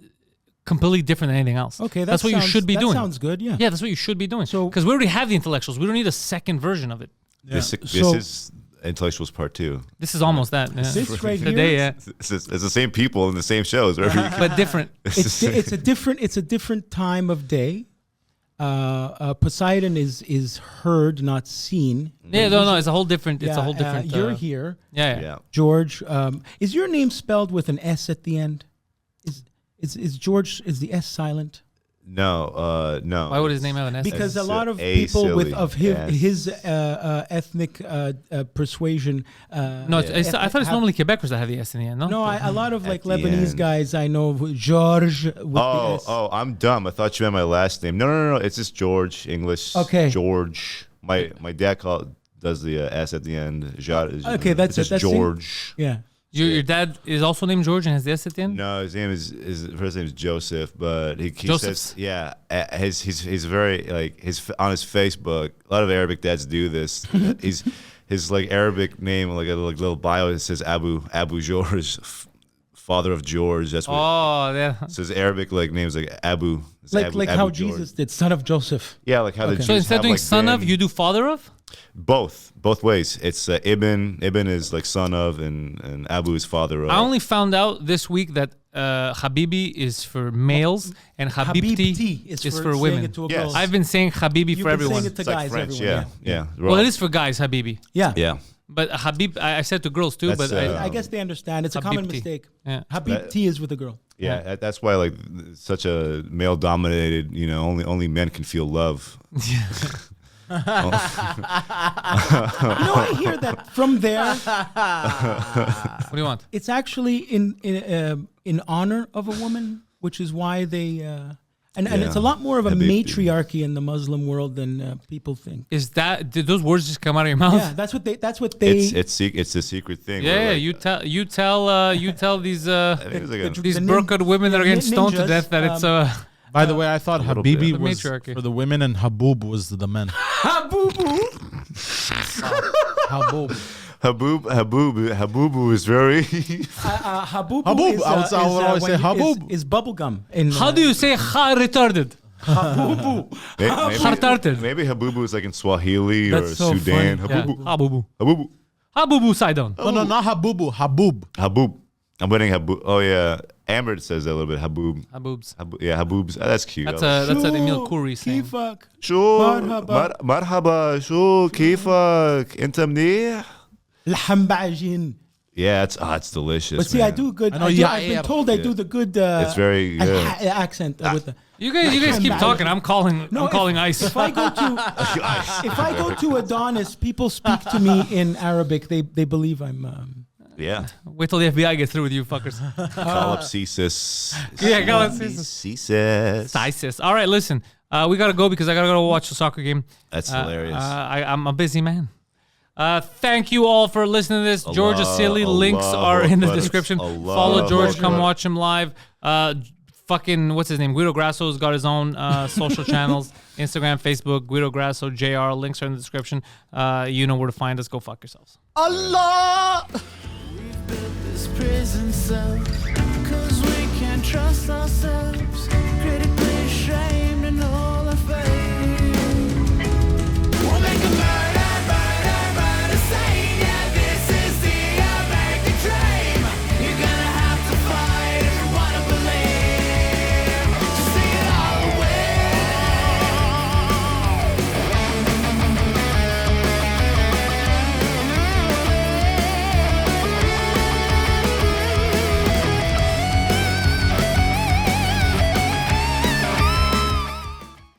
completely different than anything else. Okay, that's what you should be doing. That sounds good. Yeah. Yeah, that's what you should be doing. So- because we already have The Intellectuals, we don't need a second version of it. This So- is Intellectuals Part 2. This is almost that. Yeah. This right Today, here- yeah, It's the same people in the same shows. Wherever you but different. It's a different time of day. Poseidon is heard, not seen. Yeah, no, it's a whole different. It's a Yeah, whole different. you're here, Yeah. George. Is your name spelled with an S at the end? Is George? Is the S silent? No, no. Why would his name have an S? Because a It's, lot of Assily, people with of yes. his ethnic persuasion. No, I thought it's normally Quebecers that have the S in the end. No, No, a lot of like the Lebanese end. guys I know. George. With the S. Oh, I'm dumb. I thought you meant my last name. No. It's just George, English. Okay. George. My dad does the S at the end. Okay, that's it's it. just That's George. Yeah. Your dad is also named George and has the S at the end. No, his name is his first name is Joseph, but he Joseph's. says he's very like on his Facebook. A lot of Arabic dads do this. his like Arabic name like a little bio. It says Abu George, father of George. That's what. Oh, yeah. So his Arabic like name's like Abu. It's Like Abu how George. Jesus did, son of Joseph. Yeah, like how the Okay. Jews So instead have, of doing like, son of, been- you do father of. both ways. It's Ibn. Ibn is like son of, and Abu is father of. I only found out this week that Habibi is for males and Habibti Habibti is is for for saying women. it to a Yes. girl. I've been saying Habibi You've for been everyone. saying it to It's like guys, French. everyone. Yeah. Well, it is for guys, Habibi. Yeah. Yeah. But Habib, I said to girls too. That's, but I guess they understand. It's a common Habibti. mistake. Yeah. Habibti is with a girl. Yeah, that's why like such a male-dominated. Only men can feel love. You know, I hear that from there. What do you want? It's actually in honor of a woman, which is why they and it's a lot more of a Habibti. matriarchy in the Muslim world than people think. Is that did those words just come out of your mouth? Yeah, that's what they. It's a secret thing. Yeah, where, you like, tell these I think it was like a- these the burqa'd women that are getting stoned to ninjas, death that it's By the way, I thought little bit. Habibi The was matriarchy. for the women and Habub was the men. Haboobu. Habub. Habubu is very. Habubu. Habub. Is, I would always say habub. Is bubble gum. In, How do you say ha retarded? Habubu? Maybe Habubu is like in Swahili or That's so Sudan. funny. Yeah. Habubu. Habubu. Habubu Sidon. No, not habubu. Habub. Habub. I'm putting Habub. Oh yeah, Amber says that a little bit. Habub. Haboobs. Yeah, Haboobs. That's cute. That's an Emil Khoury saying. Kifak. Sure. Marhaba. Marhaba. Sure. Kifak. Inta منيح. Laham ba'ajin. Yeah, it's delicious. But see, man. I do good. know, I've yeah, been told I do the good. It's very good. Accent with the. You guys keep talking. I'm calling ice. If I go to Adonis, people speak to me in Arabic. They believe I'm. Yeah. Wait till the FBI gets through with you fuckers. Call up CSIS. Yeah, call up CSIS. All right, listen. We got to go because I got to go watch the soccer game. That's hilarious. I'm a busy man. Thank you all for listening to this. George Assily, links are in the description. Follow George, come watch him live. Fucking, what's his name? Guido Grasso's got his own social channels. Instagram, Facebook, Guido Grasso, JR. Links are in the description. You know where to find us. Go fuck yourselves. Allah! We've built this prison cell, 'cause we can't trust ourselves. Critical